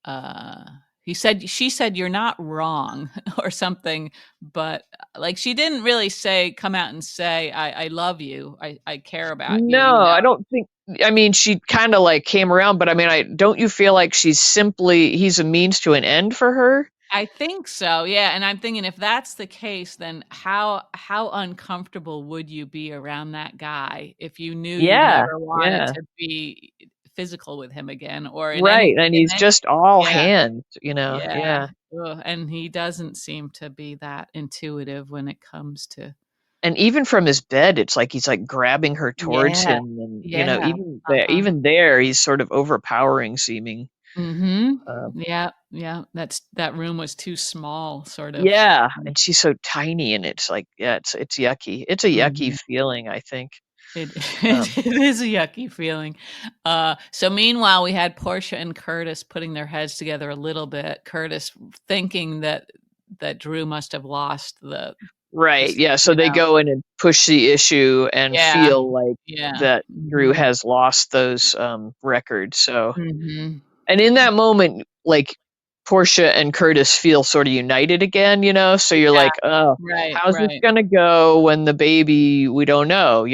uh she said you're not wrong or something, but like she didn't really say come out and say I love you. I care about you, no, I don't think. I mean, she kind of like came around, but I mean, I don't you feel like he's a means to an end for her? I think so, yeah, and I'm thinking if that's the case, then how uncomfortable would you be around that guy if you knew you Yeah, never wanted yeah. to be physical with him again or in Right, any and in he's any just all yeah, hands, yeah. yeah. Ugh, and he doesn't seem to be that intuitive when it comes to And even from his bed, it's like he's, like, grabbing her towards yeah, him and, yeah, uh-huh. even there, he's sort of overpowering seeming. Mhm. Um Yeah, yeah, that room was too small, sort of. Yeah, and she's so tiny, and it's like, yeah, it's yucky. It's a yucky Mhm. feeling, I think. It Um, it is a yucky feeling. So meanwhile, we had Portia and Curtis putting their heads together a little bit. Curtis thinking that Drew must have lost right, this, yeah, so you they know. go in and push the issue and Yeah, feel like yeah. that Drew Mhm, has lost those, records, so mhm. and in that moment, like, Portia and Curtis feel sorta united again, so you're Yeah, like, "Oh, right, how's this right. gonna go when the baby we don't know,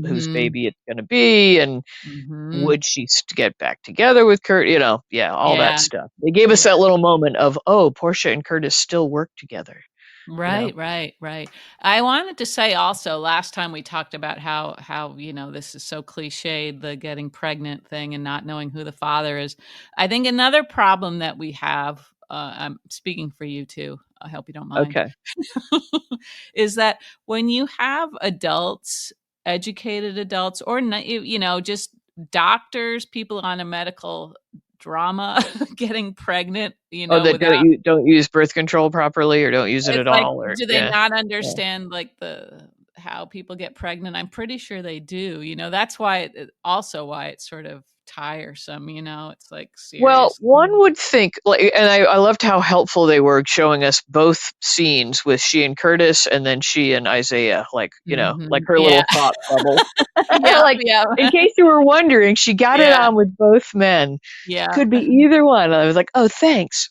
whose Mhm, baby it's gonna be, and mhm. would she get back together with Kurt? Yeah, all that Yeah, stuff. They gave us yeah. that little moment of, oh, Portia and Curtis still work together. You know? Right, right, right. I wanted to say also last time we talked about how, this is so cliched, the getting pregnant thing and not knowing who the father is. I think another problem that we have, I'm speaking for you too. I hope you don't mind. Okay. Is that when you have adults, educated adults, or just doctors, people on a medical drama getting pregnant, Oh, that without don't use birth control properly or don't use it it's at like, all, or do they yeah, not yeah. understand, like, the how people get pregnant? I'm pretty sure they do, that's why also why it's sort of tiresome, it's like, Well, seriously. one would think, like, and I loved how helpful they were showing us both scenes with she and Curtis, and then she and Isaiah, like, like Mhm. her Yeah. little thought bubble. Yep, Like, yep. in case you were wondering, she got it Yeah, on with both men. yeah. Could be either one. I was like, "Oh, thanks."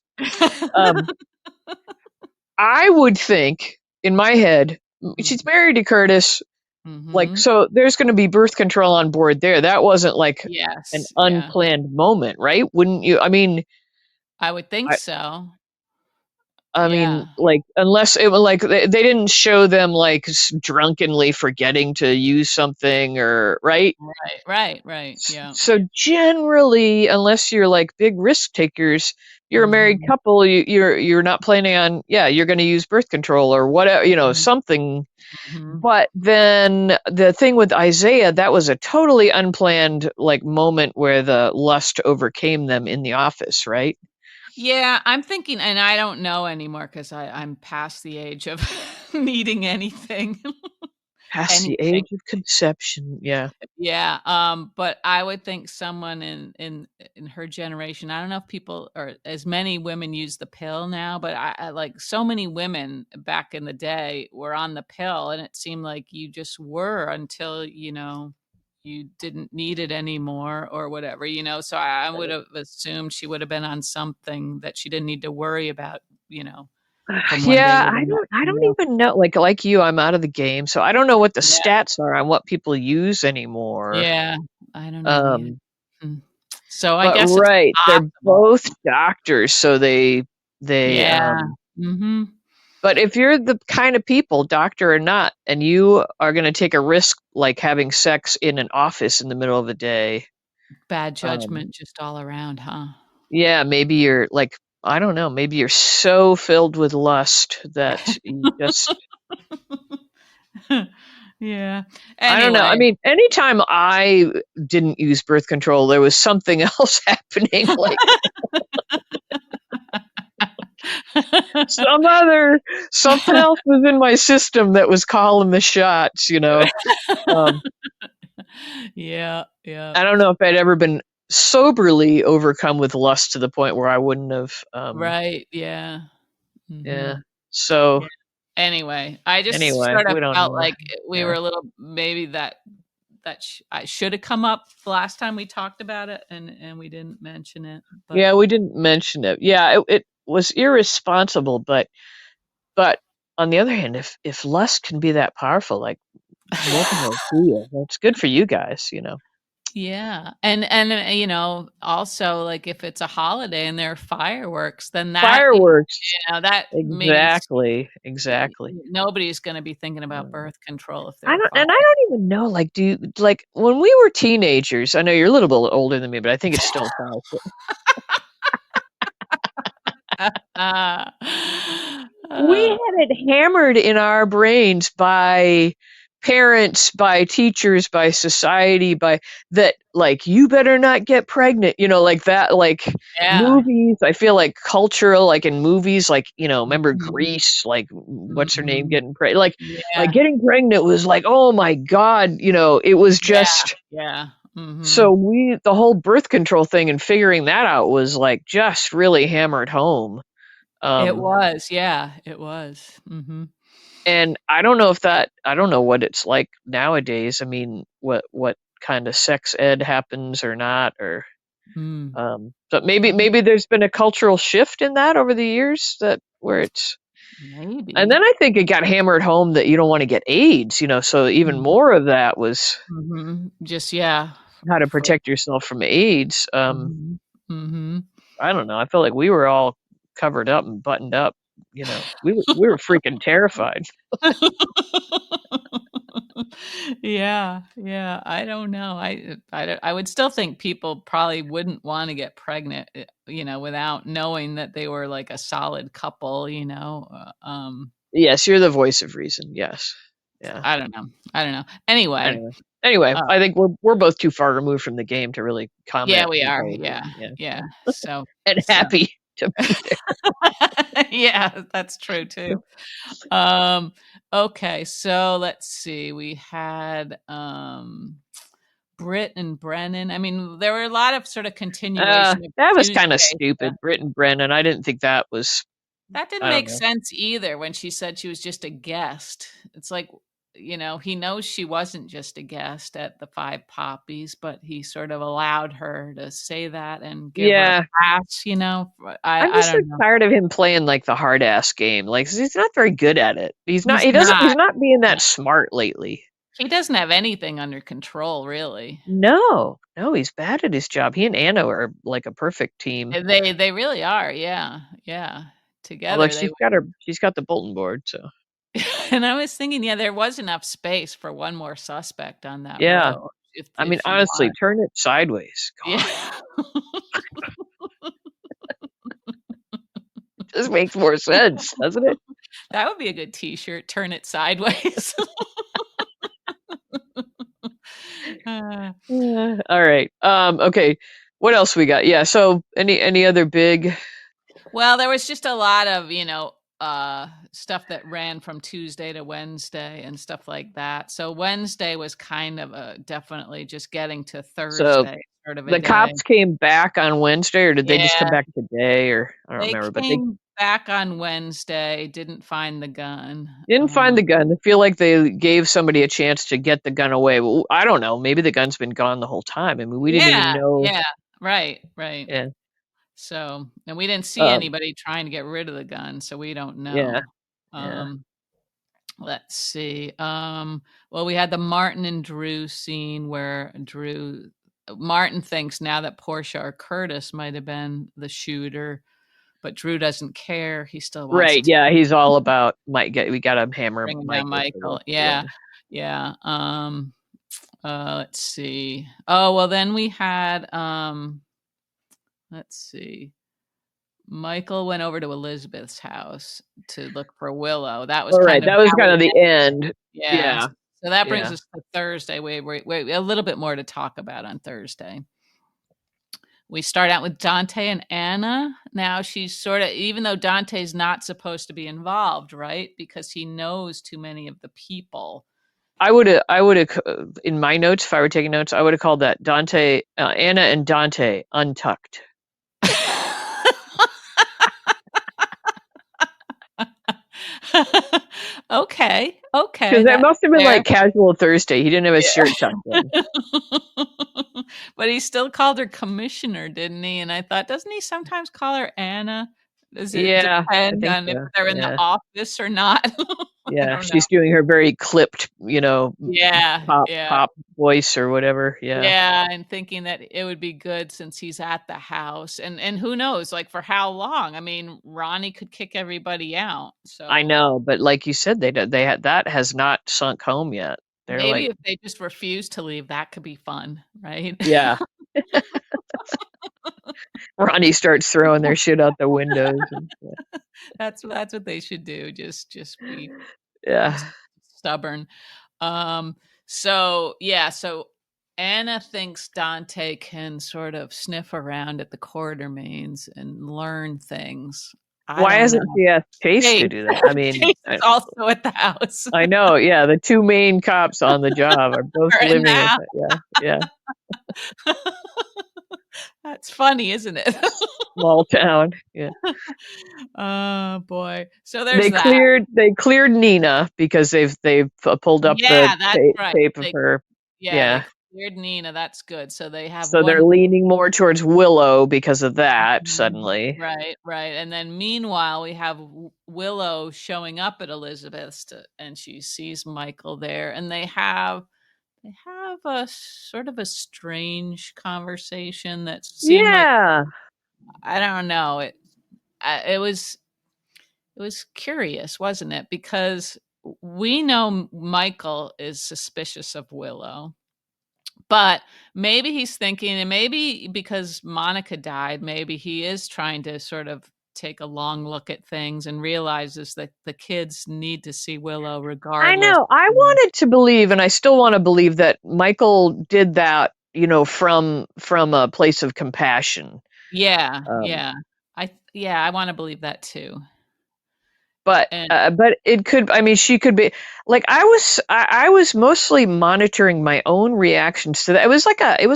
Um, I would think in my head, she's Mhm. married to Curtis, like, Mhm. so there's gonna be birth control on board there. That wasn't like an Yes, yeah. unplanned moment, right? Wouldn't you? I would think I so. I mean, Yeah. like, unless it was like they didn't show them like drunkenly forgetting to use something or right? Right, right, right, yeah. So generally, unless you're like big risk takers, you're a married Mhm. couple, you're not planning on, yeah, you're going to use birth control or whatever, Mhm. something. Mhm. But then the thing with Isaiah, that was a totally unplanned like moment where the lust overcame them in the office, right? Yeah, I'm thinking and I don't know anymore 'cause I'm past the age of needing anything. Past the Anything. age of conception. Yeah. Yeah, but I would think someone in her generation, I don't know if people or as many women use the pill now, but I like so many women back in the day were on the pill, and it seemed like you just were until, you didn't need it anymore or whatever, so I would have assumed she would have been on something that she didn't need to worry about, from one day Yeah, to the next, I don't even know, like you, I'm out of the game, so I don't know what the Yeah, stats are on what people use anymore. yeah, I don't know either. Um, Hmm. So I but guess it's right, they're possible. both doctors, so they Yeah. Mhm. but if you're the kind of people, doctor or not, and you are gonna take a risk like having sex in an office in the middle of the day, Bad um, judgment just all around, huh? yeah, maybe you're like, I don't know, maybe you're so filled with lust that you just Yeah. I don't know. I Anyway. mean, anytime I didn't use birth control, there was something else happening, like some other something else was in my system that was calling the shots. Um, Yeah, yeah. I don't know if I'd ever been soberly overcome with lust to the point where I wouldn't have, Right, yeah. yeah. Mhm. So, Yeah. Anyway, I just anyway, sort of we don't felt know. like we were Yeah. a little maybe that I should have come up the last time we talked about it, and we didn't mention it, but Yeah, we didn't mention it. Yeah, it was irresponsible, but on the other hand, if lust can be that powerful, like, more power to you. It's good for you guys. Yeah, also, like, if it's a holiday and there are fireworks, then Fireworks. that means Exactly, exactly. nobody's gonna be thinking about Uh, birth control if there I are don't fire and I don't even know, like, like, when we were teenagers, I know you're a little bit older than me, but I think it still counts. Uh, We uh, had it hammered in our brains by parents, by teachers, by society, by that, like, "You better not get pregnant," like that, like, yeah. movies, I feel like cultural, like, in movies, like, remember Mhm, Grease, like, what's her name mhm. getting pregnant? Like, Yeah, getting pregnant was like, "Oh my god," it was yeah, just yeah, so mhm. the whole birth control thing and figuring that out was, like, just really hammered home. It Um was, yeah, it was, mhm. And I don't know what it's like nowadays. I mean, what kind of sex ed happens or not, or Mm. but Um, maybe there's been a cultural shift in that over the years that where it's and maybe. then I think it got hammered home that you don't want to get AIDS, so even Mm, more of that was mhm. Just yeah, how to for protect yourself from AIDS. mhm, mhm. I don't know. I felt like we were all covered up and buttoned up. We were freaking terrified. Yeah, yeah, I don't know, I would still think people probably wouldn't wanna get pregnant, without knowing that they were, like, a solid couple, Yes, you're the voice of reason. Yes. so Yeah. I don't know. Anyway, Anyway anyway, uh I think we're both too far removed from the game to really yeah, comment we are, comparatively, yeah, yeah, yeah, so and so happy to be there. yeah, that's true too. Um, okay, so let's see. We had Britt and Brennan. I mean, there were a lot of sort of continuation of That was kinda Tuesday stuff. stupid, Britt and Brennan, I didn't think that was That didn't I don't make know. sense either when she said she was just a guest. It's like, he knows she wasn't just a guest at the Five Poppies, but he sort of allowed her to say that and give her a Yeah, pass. I'm I just, don't know. tired of him playing, like, the hard ass game, like, 'cause he's not very good at it. He's not. He's not being No. that smart lately. He doesn't have anything under control, really. No, no, he's bad at his job. He and Anna are, like, a perfect team, And they really are, yeah, yeah. although Together they she's got the bulletin board, so and I was thinking, yeah, there was enough space for one more suspect on that yeah. row I mean, if you honestly, want. turn it sideways, Yeah. god. Just makes more sense, doesn't it? That would be a good T-shirt, "Turn it sideways." Uh, Alright, okay, what else we got? Yeah, so any other big well, there was just a lot of, stuff that ran from Tuesday to Wednesday and stuff like that. So Wednesday was kind of a definitely just getting to so, Thursday sort of a the day. cops came back on Wednesday, or did they just come Yeah. back today, or I don't They remember, but they came back on Wednesday, didn't find the gun. didn't find the gun. I feel like they gave somebody a chance to get the gun away. Well, I don't know, maybe the gun's been gone the whole time. I mean, we didn't even Yeah, know. yeah, right, right. Yeah, So and we didn't see um, anybody trying to get rid of the gun, so we don't yeah, know. yeah. Um, let's see. Well, we had the Martin and Drew scene where Martin thinks now that Portia or Curtis might have been the shooter, but Drew doesn't care. He still wants Right, to yeah, he's all about we gotta hammer bring down Michael for this. Michael. Yeah. Yeah, yeah. Let's see. Oh, well, then we had, let's see. Michael went over to Elizabeth's house to look for Willow. That was kind Alright, of that was how kinda we the end. yeah. Yeah, So that brings yeah. us to Thursday. We a little bit more to talk about on Thursday. We start out with Dante and Anna. Now she's sort of even though Dante's not supposed to be involved, right? Because he knows too many of the people. I woulda in my notes, if I were taking notes, I woulda called that Anna and Dante untucked. Okay, okay, 'Cause that that's must have been fair. like casual Thursday. He didn't have his shirt tucked in. Yeah. But he still called her commissioner, didn't he? And I thought, doesn't he sometimes call her Anna? Does it Yeah, I depend think on if so, they're in the yeah. office or not? I Yeah, don't know. she's doing her very clipped, Yeah, pop yeah. pop voice or whatever. Yeah. Yeah, and thinking that it would be good since he's at the house, and who knows, like, for how long? I mean, Ronnie could kick everybody out, I so know, but like you said, they had that has not sunk home yet. They're maybe like, if they just refuse to leave, that could be fun, right? yeah. Ronnie starts throwing their shit out the windows and That's what they should do, just be yeah. s stubborn. Um, so, yeah, so Anna thinks Dante can sort of sniff around at the Quartermaines and learn things. I Why don't hasn't know. she asked Chase to Chase do that? I mean, Chase is also at the house. I know, yeah, the 2 main cops on the job are both Or in the living with house. it. Yeah, yeah. That's funny, isn't it? Small town. Yeah. Oh, boy. So there's that. They cleared Nina because they've pulled up the Yeah, that's right. tape of her. They Yeah. cleared Nina, that's good. So they have So they're one. leaning more towards Willow because of that Mhm. suddenly. Right, right, and then meanwhile, we have Willow showing up at Elizabeth's and she sees Michael there, and they have a sort of a strange conversation that seemed like Yeah. I don't know, it was curious, wasn't it? Because we know Michael is suspicious of Willow. But maybe he's thinking and maybe because Monica died, maybe he is trying to sort of take a long look at things and realizes that the kids need to see Willow I regardless. know. I Mm. wanted to believe, and I still want to believe that Michael did that, from a place of compassion. Yeah, Um, yeah. I wanna believe that too. but And but it could. I mean, she could be like I was mostly monitoring my own reactions to that. It was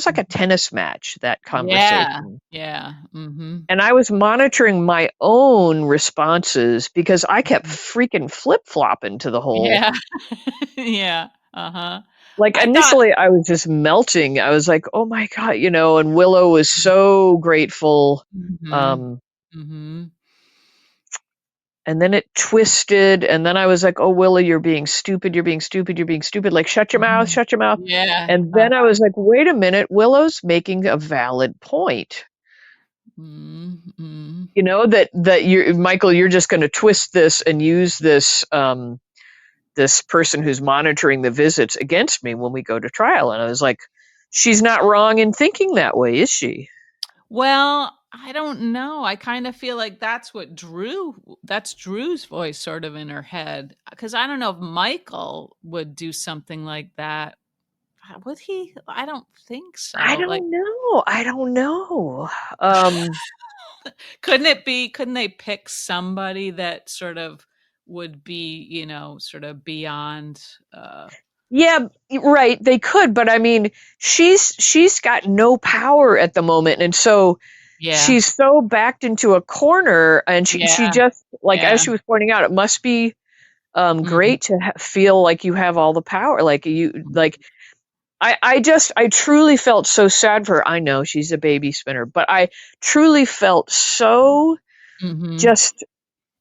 like a tennis match, that yeah, conversation, yeah, mhm, and I was monitoring my own responses because I kept mhm. freaking flip flopping to the whole. Yeah. Yeah, uh-huh. Like, I thought initially, I was just melting. I was like, "Oh my god," and Willow was so grateful, Mhm, um, mhm, and then it twisted, and then I was like, "Oh, Willow, you're being stupid, you're being stupid, you're being stupid, like, mhm. shut your mouth." Yeah, And then I was like, "Wait a minute, Willow's making a valid point." mm, mm. That you're Michael, you're just gonna twist this and use this person who's monitoring the visits against me when we go to trial. And I was like, she's not wrong in thinking that way, is she? Well, I don't know. I kind of feel like that's Drew's voice sort of in her head. Because I don't know if Michael would do something like that. Would he? I don't think I so. Like, don't know. I don't know. Um, couldn't they pick somebody that sort of would be, sort of beyond, yeah, right. They could, but I mean, she's got no power at the moment, and so yeah, she's so backed into a corner, and she yeah, just like as yeah. she was pointing out, it must be Mhm, great to feel like you have all the power, like you like I truly felt so sad for her. I know she's a baby spinner, but I truly felt so mhm. just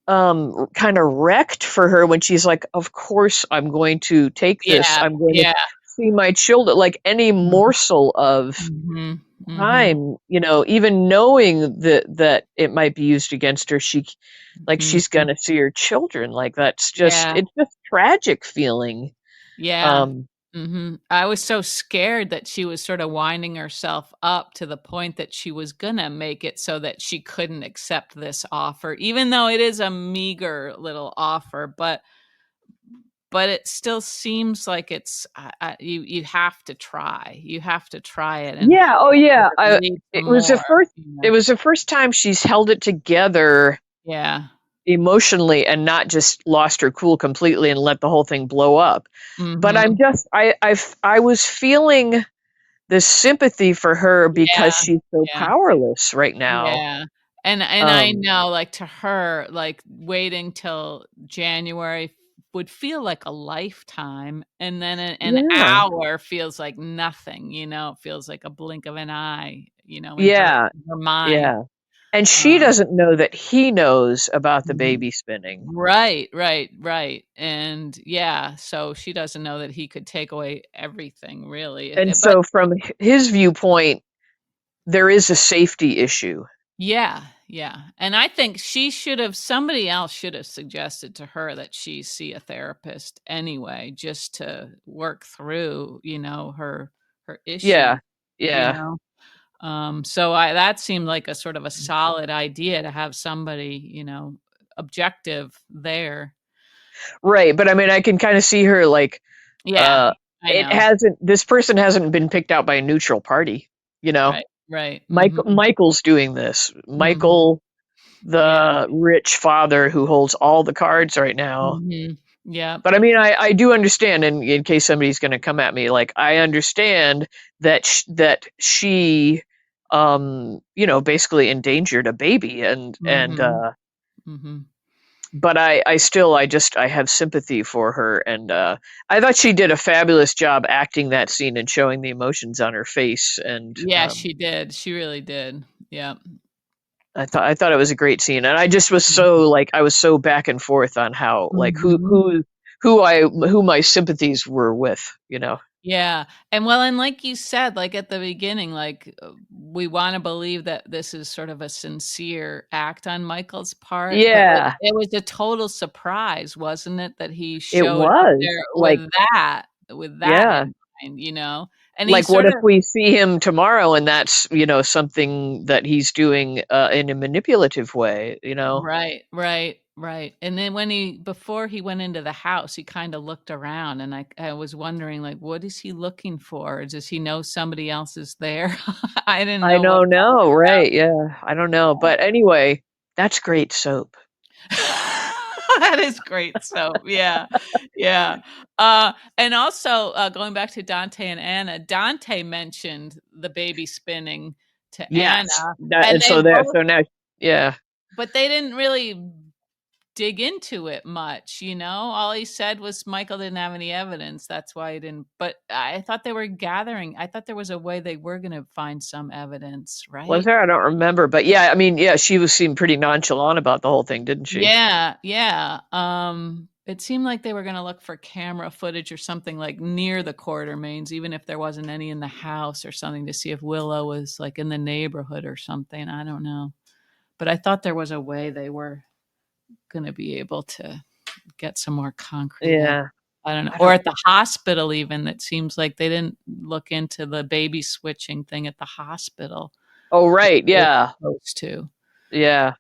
kind of wrecked for her when she's like, "Of course I'm going to take this. Yeah, I'm going to yeah. see my children." Like any Mhm, morsel of mhm, mhm, time, even knowing that it might be used against her, she's mhm. gonna see her children. Like Yeah. it's just tragic feeling. Yeah. Um, Mhm. I was so scared that she was sorta winding herself up to the point that she was gonna make it so that she couldn't accept this offer, even though it is a meager little offer, but it still seems like it's you have to try. You have to try it and Yeah, oh hope that yeah. it leads to It was the more, first you it know? was the first time she's held it together Yeah. emotionally and not just lost her cool completely and let the whole thing blow up. But I'm Mhm. just I was feeling this sympathy for her because Yeah. she's so Yeah. powerless right now. Yeah, and I Um, know, like, to her, like, waiting till January would feel like a lifetime, and then an yeah. hour feels like nothing, it feels like a blink of an eye, in her Yeah, mind. yeah. And she Um, doesn't know that he knows about the mhm. baby spinning. Right, right, right, and yeah, so she doesn't know that he could take away everything really, And but so from his viewpoint, there is a safety issue. yeah, yeah, and I think somebody else should have suggested to her that she see a therapist anyway, just to work through, her Yeah. issue, you Yeah. know? So that seemed like a sort of a solid idea to have somebody, objective there. Right, but I mean, I can kind of see her like, Yeah, I it know. hasn't. This person hasn't been picked out by a neutral party. You know, Right, right, mhm, Michael's doing this. mhm, Michael, yeah, the rich father who holds all the cards right now. mhm, yep, But I mean, I do understand, and in case somebody's going to come at me, like I understand that she, basically endangered a baby, mhm, mhm. but I have sympathy for her, and I thought she did a fabulous job acting that scene and showing the emotions on her face, and Yeah, she did, she really did, yep. I thought it was a great scene, and I just was so like I was so back and forth on how like Mhm. who my sympathies were with, you know. Yeah, and like you said, like, at the beginning, like, we wanna believe that this is sort of a sincere act on Michael's part, but Yeah, it was a total surprise, wasn't it, that he it showed up was there like with that yeah. in mind, you know? And he Like, what sort if of we see him tomorrow and that's, something that he's doing in a manipulative way, you know? Right, right, right, and then before he went into the house, he kinda looked around, and I was wondering, like, what is he looking for? Does he know somebody else is there? I didn't I know what don't that was know, about. right? Yeah, I don't know. But anyway, that's great soap. That is great soap, yeah, yeah, and also, going back to Dante and Anna, Dante mentioned the baby spinning to Anna, Yes. That and and they so there both so now yeah. but they didn't really dig into it much, you know? All he said was Michael didn't have any evidence, that's why he didn't but I thought there was a way they were gonna find some evidence, Was right? there? I don't remember. But yeah, I mean, yeah, she was seemed pretty nonchalant about the whole thing, didn't she? Yeah, yeah, it seemed like they were gonna look for camera footage or something, like, near the Quartermaines, even if there wasn't any in the house or something to see if Willow was, like, in the neighborhood or something, I don't know. But I thought there was a way they were gonna be able to get some more concrete ev Yeah. I don't know, I or don't at the hospital even, it seems like they didn't look into the baby switching thing at the hospital Oh, like right. they were Yeah. supposed to. Yeah.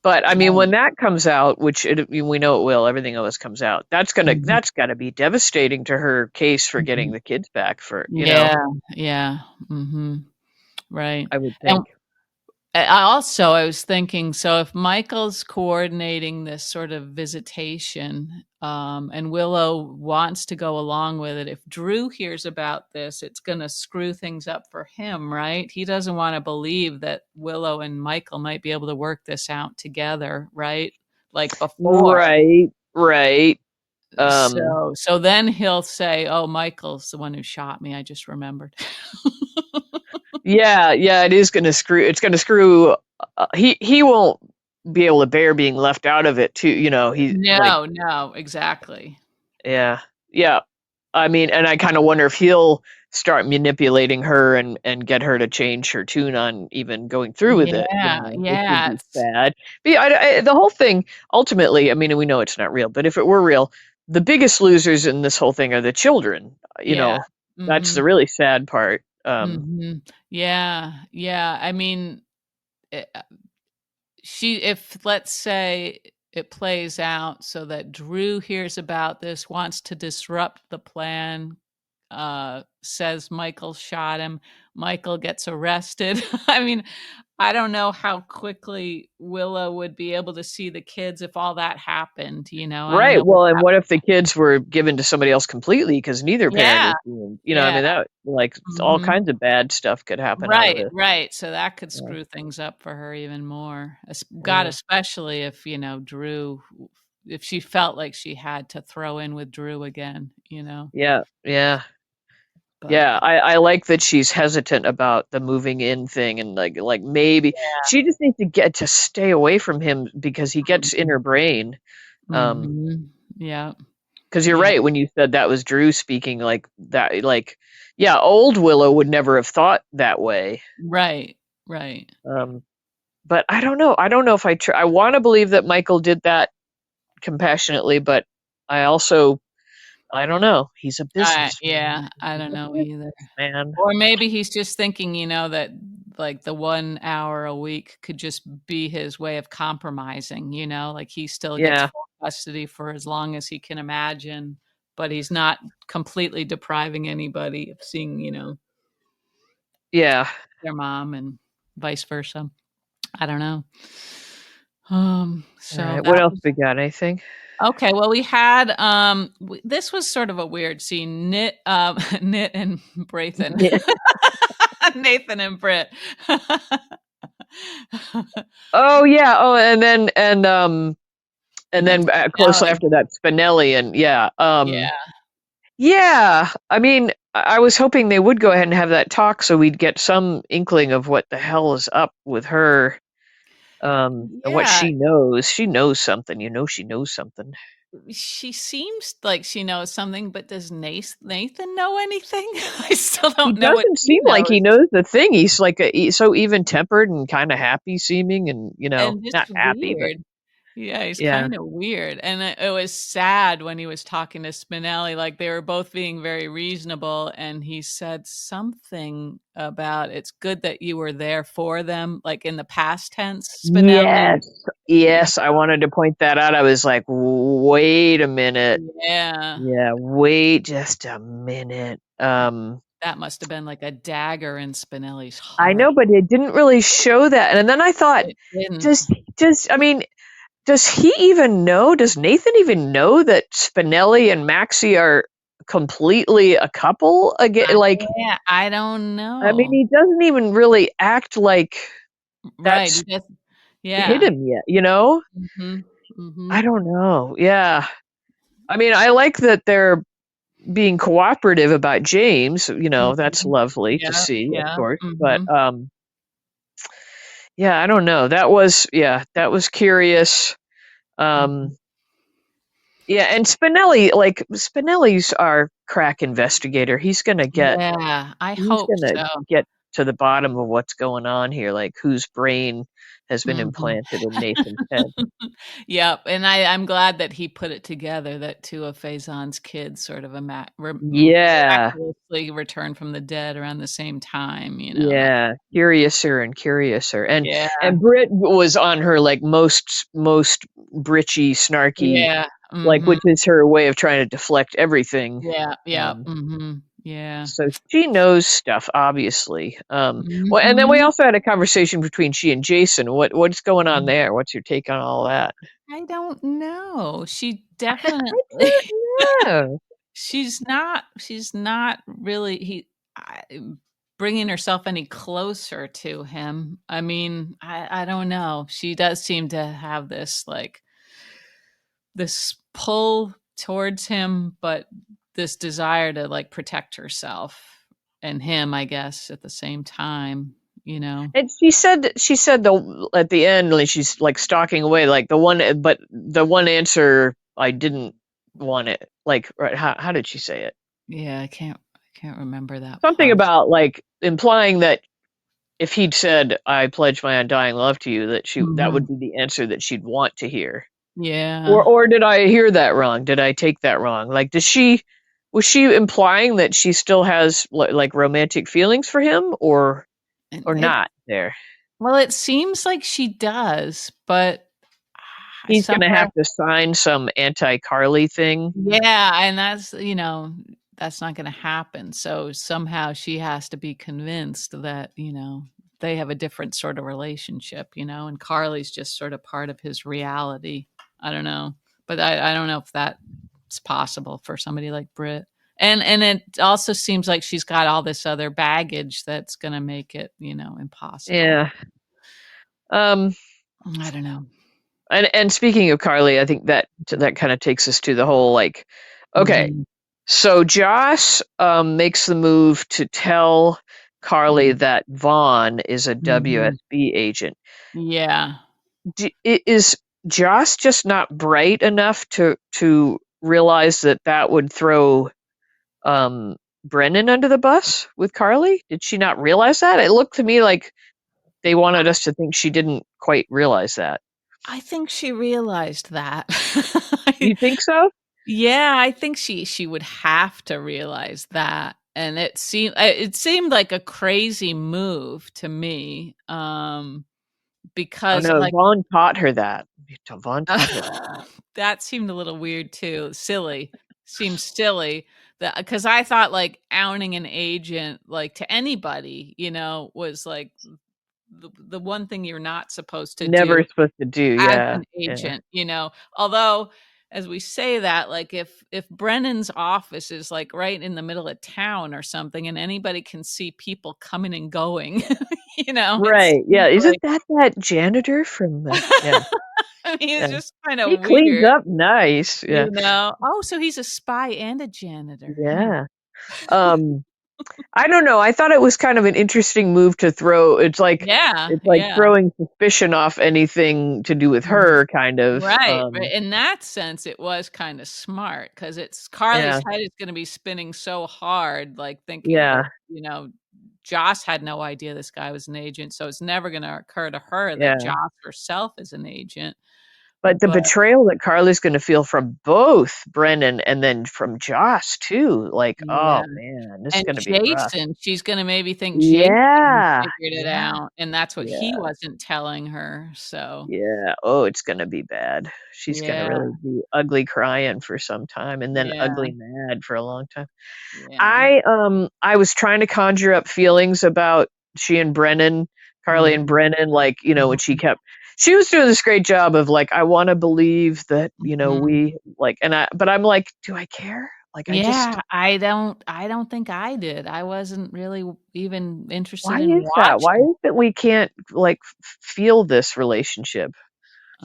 But I mean, when Um, that comes out, which we know it will, everything always comes out. mhm, That's got to be devastating to her case for getting mhm. the kids back Yeah, yeah, mhm, right, I would and think. I was thinking, so if Michael's coordinating this sort of visitation, and Willow wants to go along with it, if Drew hears about this, it's gonna screw things up for him, right? He doesn't wanna believe that Willow and Michael might be able to work this out together, right? Like before. Right. Right. So then he'll say, "Oh, Michael's the one who shot me, I just remembered." Yeah, yeah, it is going to screw it's going to screw he won't be able to bear being left out of it too, he like No, no, exactly. yeah. Yeah. I mean, and I kind of wonder if he'll start manipulating her and get her to change her tune on even going through with it, Yeah, which would yeah, be sad. But yeah, the whole thing ultimately, I mean, we know it's not real, but if it were real, the biggest losers in this whole thing are the children. yeah. That's the Mhm, really sad part. mhm. Yeah, yeah, I mean, eh, if let's say it plays out so that Drew hears about this, wants to disrupt the plan, says Michael shot him, Michael gets arrested. I mean, I don't know how quickly Willow would be able to see the kids if all that happened, I don't Right. know what Well, and that what if the kids were given to somebody else completely because neither parent Yeah, is being, I yeah, mean, that like all mhm. kinds of bad stuff could happen out of Right, this. right, so that could Yeah. screw things up for her even more. Yeah. Especially if, Drew if she felt like she had to throw in with Drew again, you know? Yeah. Yeah. But Yeah, I like that she's hesitant about the moving in thing and like maybe she just needs to get to stay away from him because he gets in her brain. Um, mhm. Yeah. because you're Yeah. right when you said that was Drew speaking like that yeah, old Willow would never have thought that way. Right. Right. Um, but I don't know. I don't know if I want to believe that Michael did that compassionately, but I also I don't know. He's a businessman. Yeah, I He's don't a know either. businessman. Or maybe he's just thinking, that like the 1 hour a week could just be his way of compromising, like he still gets Yeah. full custody for as long as he can imagine, but he's not completely depriving anybody of seeing, Yeah. their mom and vice versa. I don't know. All So right. What that else was we got? Anything? okay. Well, we had this was sort of a weird scene. Knit and Brathan, Nathan and Britt. Oh yeah. Oh, and And then then close Spinelli. after that, Spinelli, and yeah. Yeah. Yeah. I mean, I was hoping they would go ahead and have that talk so we'd get some inkling of what the hell is up with her. And what Yeah. she knows. She knows something. You know, she knows something. She seems like she knows something, but does Nathan know anything? I still He don't know what doesn't he seem like knows. he knows the thing. He's like he's so even tempered and kind of happy seeming, and And just not happy, but weird. Yeah, he's yeah. kinda weird, and it was sad when he was talking to Spinelli, like, they were both being very reasonable, and he said something about, "It's good that you were there for them," like, in the past tense, Spinelli. Yes. Yeah. Yes, I wanted to point that out. I was like, "Wait a minute. Yeah. Yeah, wait just a minute." That must have been like a dagger in Spinelli's I heart. know, but it didn't really show that. And then I thought, It didn't. does I mean, does he even know? Does Nathan even know that Spinelli and Maxie are completely a couple again? Like, Yeah, I don't I mean, know. he doesn't even really act like Right, that's he does. hit Yeah. him yet, you know? Mhm. I Mhm. don't know. Yeah. I mean, I like that they're being cooperative about James, that's Mhm. lovely to Yeah, see, of yeah, course. But mhm, yeah, I don't know. That was curious. mhm. Um yeah, and Spinelli, like Spinelli's our crack investigator. Yeah, I He's hope gonna so. get to the bottom of what's going on here, like whose brain has been Mhm. implanted in Nathan's head. Yep, and I'm glad that he put it together that 2 of Faison's kids sort of Yeah. miraculously returned from the dead around the same time, that Yeah, curiouser and curiouser, yeah, and Brit was on her like most britchy, snarky, yeah, like mhm, which is her way of trying to deflect everything. yeah, yeah, Um, mhm, yeah, so she knows stuff, obviously. Well, and then we mhm. also had a conversation between she and Jason. What's going on there? What's your take on all that? I don't know. She I definitely don't know. she's not really I bringing herself any closer to him. I mean, I don't know. She does seem to have this, like, this pull towards him, but this desire to, like, protect herself and him, I guess, at the same time, you know? And she said the at the end, like she's like stalking away, like the one answer I didn't want it. Like, right? How did she say it? Yeah, I can't remember that Something part. about like implying that if he'd said "I pledge my undying love to you," that would Mhm. be the answer that she'd want to hear. Yeah. Or did I hear that wrong? Did I take that wrong? Like, does she was she implying that she still has like romantic feelings for him, And or not there? well, it seems like she does, but He's gonna somewhere. have to sign some anti-Carly thing. Yeah, and that's not gonna happen, so somehow she has to be convinced that, they have a different sort of relationship, and Carly's just sort of part of his reality. I don't know, but I don't know if that's possible for somebody like Britt. And it also seems like she's got all this other baggage that's gonna make it, impossible. Yeah. Um, I don't know. and speaking of Carly, I think that kind of takes us to the whole like, okay, Mhm. So Joss makes the move to tell Carly Mm. that Vaughn is a Mhm. WSB agent. Yeah. Is Joss just not bright enough to realize that that would throw um, Brennan under the bus with Carly? Did she not realize that? It looked to me like they wanted us to think she didn't quite realize that. I think she realized that. You think so? Yeah, I think she would have to realize that, and it seemed like a crazy move to me, Oh because, no, like, Vaughn taught her that. Vaughn taught her that. that seemed a little weird too, silly. Seems silly that because I thought, like, outing an agent, like, to anybody, was, like, the one thing you're not supposed to Never do supposed to do. as Yeah, an yeah. agent, although, as we say that, like, if Brennan's office is, like, right in the middle of town or something and anybody can see people coming and going, it Right. Yeah. seems Isn't like that janitor from the? Yeah, I mean, yeah. it's just kinda He cleans weird, up nice. Yeah, Oh, so he's a spy and a janitor, huh? yeah. Um, I don't know. I thought it was kind of an interesting move to throw. Yeah, It's like yeah. throwing suspicion off anything to do with Mhm. her, kind of. Right, right, in that sense, it was kinda smart because it's Carly's Yeah, head is gonna be spinning so hard, like, thinking that, yeah, Joss had no idea this guy was an agent, so it's never gonna occur to her that yeah. Joss herself is an agent, But the but betrayal that Carly's going to feel from both Brennan and then from Joss too. Like, yeah, oh man, this is and going to be rough. Jason, she's gonna maybe think Jason Yeah, figured it yeah, out, and that's what he yeah. wasn't telling her, so Yeah. Oh, it's gonna be bad. She's gonna yeah, really be ugly crying for some time and then yeah, ugly mad for a long time. yeah. I was trying to conjure up feelings about she and Brennan, Carly and Mhm, Brennan, like, when mhm, she was doing this great job of like, I want to believe that, mhm. we like, but I'm like, do I care? Like, Yeah, I don't think I did. I wasn't really even interested why in is that? Why watching. is it we can't like feel this relationship?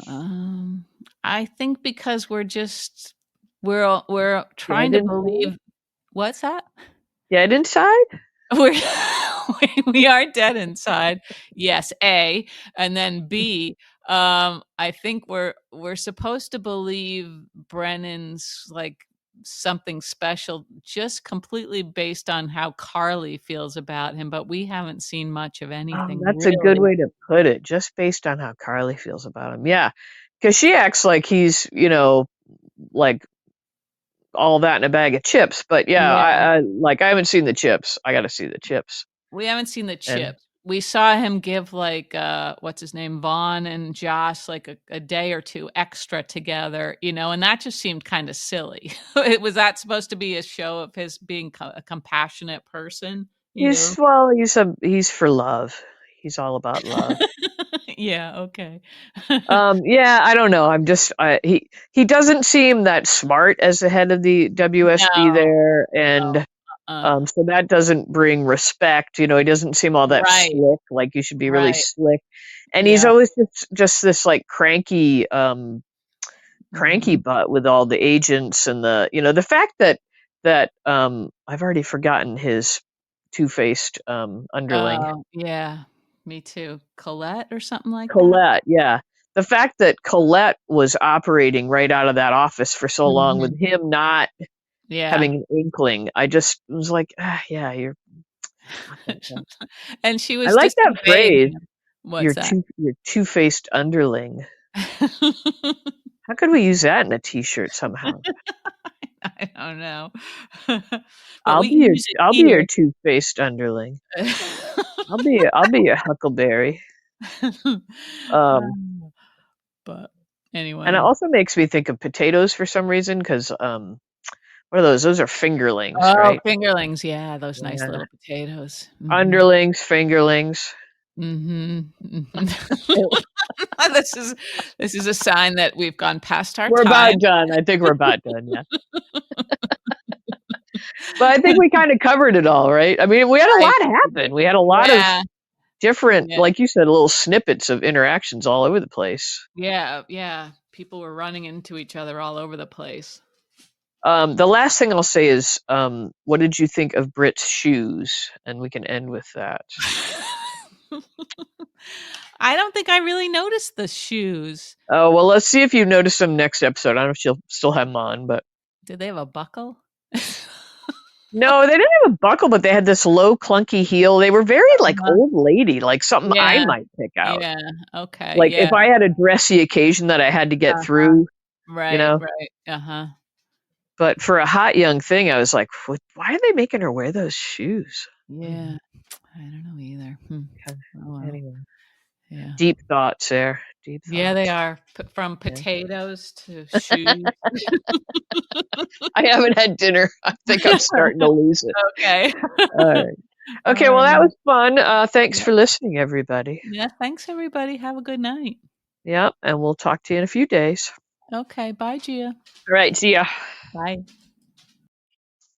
Um, I think because we're Dead trying to inside? believe. What's that? Dead inside? We're we are dead inside. Yes, A, and then B, I think we're supposed to believe Brennan's, like, something special just completely based on how Carly feels about him, but we haven't seen much of Oh, anything that's a good really. way to put it, just based on how Carly feels about him. Yeah, because she acts like he's, like all that in a bag of chips. But yeah, Yeah. I haven't seen the chips. I got to see the chips. We haven't seen the And chips. We saw him give, like, what's his name, Vaughn and Josh, like, a day or 2 extra together, and that just seemed kinda silly. Was that supposed to be a show of his being a compassionate person, you know? he's for love. He's all about love. Yeah, okay. Yeah, I don't know. He doesn't seem that smart as the head of the WSB No, there, no, and uh-uh. so that doesn't bring respect. He doesn't seem all that Right, slick. Like you should be really right, slick, and he's yeah, always just this like cranky mhm. butt with all the agents and the fact that I've already forgotten his two-faced underling. Oh, yeah, me too. Colette or something like that? Colette, yeah. The fact that Colette was operating right out of that office for so long with Mhm. him not Yeah. having an inkling, I just was like, ah, yeah, you're not that guy. And she I was like that disobeying phrase. him. What's that? Your two-faced underling. How could we use that in a T-shirt somehow? I don't know. But we can use it I'll be your here. two-faced underling. I'll be your Huckleberry. Um, Um, but and it anyway. also makes me think of potatoes for some reason because what are those? Those are fingerlings, Oh, right? fingerlings, yeah, those nice Yeah. little potatoes. Mhm. Underlings, fingerlings. Mhm, mhm. This is a sign that we've gone past our We're about time. done. I think we're about done, yeah. But I think we kinda covered it all, right? I mean, we had a I lot think we happen. did. We had a lot of Yeah, different, yeah. like you said, little snippets of interactions all over the place. Yeah, yeah. People were running into each other all over the place. The last thing I'll say is, what did you think of Brit's shoes? And we can end with that. I don't think I really noticed the shoes. Oh, well, let's see if you notice them next episode. I don't know if she'll still have them on, but Did they have a buckle? no, they didn't have a buckle, but they had this low, clunky heel. They were very like Uh-huh. old lady, like something I Yeah, might pick out. yeah, okay, Like yeah, if I had a dressy occasion that I had to get uh-huh, through, you right, know. right, uh-huh. But for a hot young thing, I was like, why are they making her wear those shoes? Yeah, I don't know either. Okay. Oh, well, Anyway, yeah. deep thoughts there. Deep Yeah, they thoughts. are, from Yeah. potatoes to shoes. I haven't had dinner. I think I'm starting to lose it. Okay. All right. Okay, well, that Alright. was fun. Thanks Yeah. for listening, everybody. Yeah, thanks, everybody. Have a good night. Yep, and we'll talk to you in a few days. Okay, bye, Gia. All right, see ya. Bye.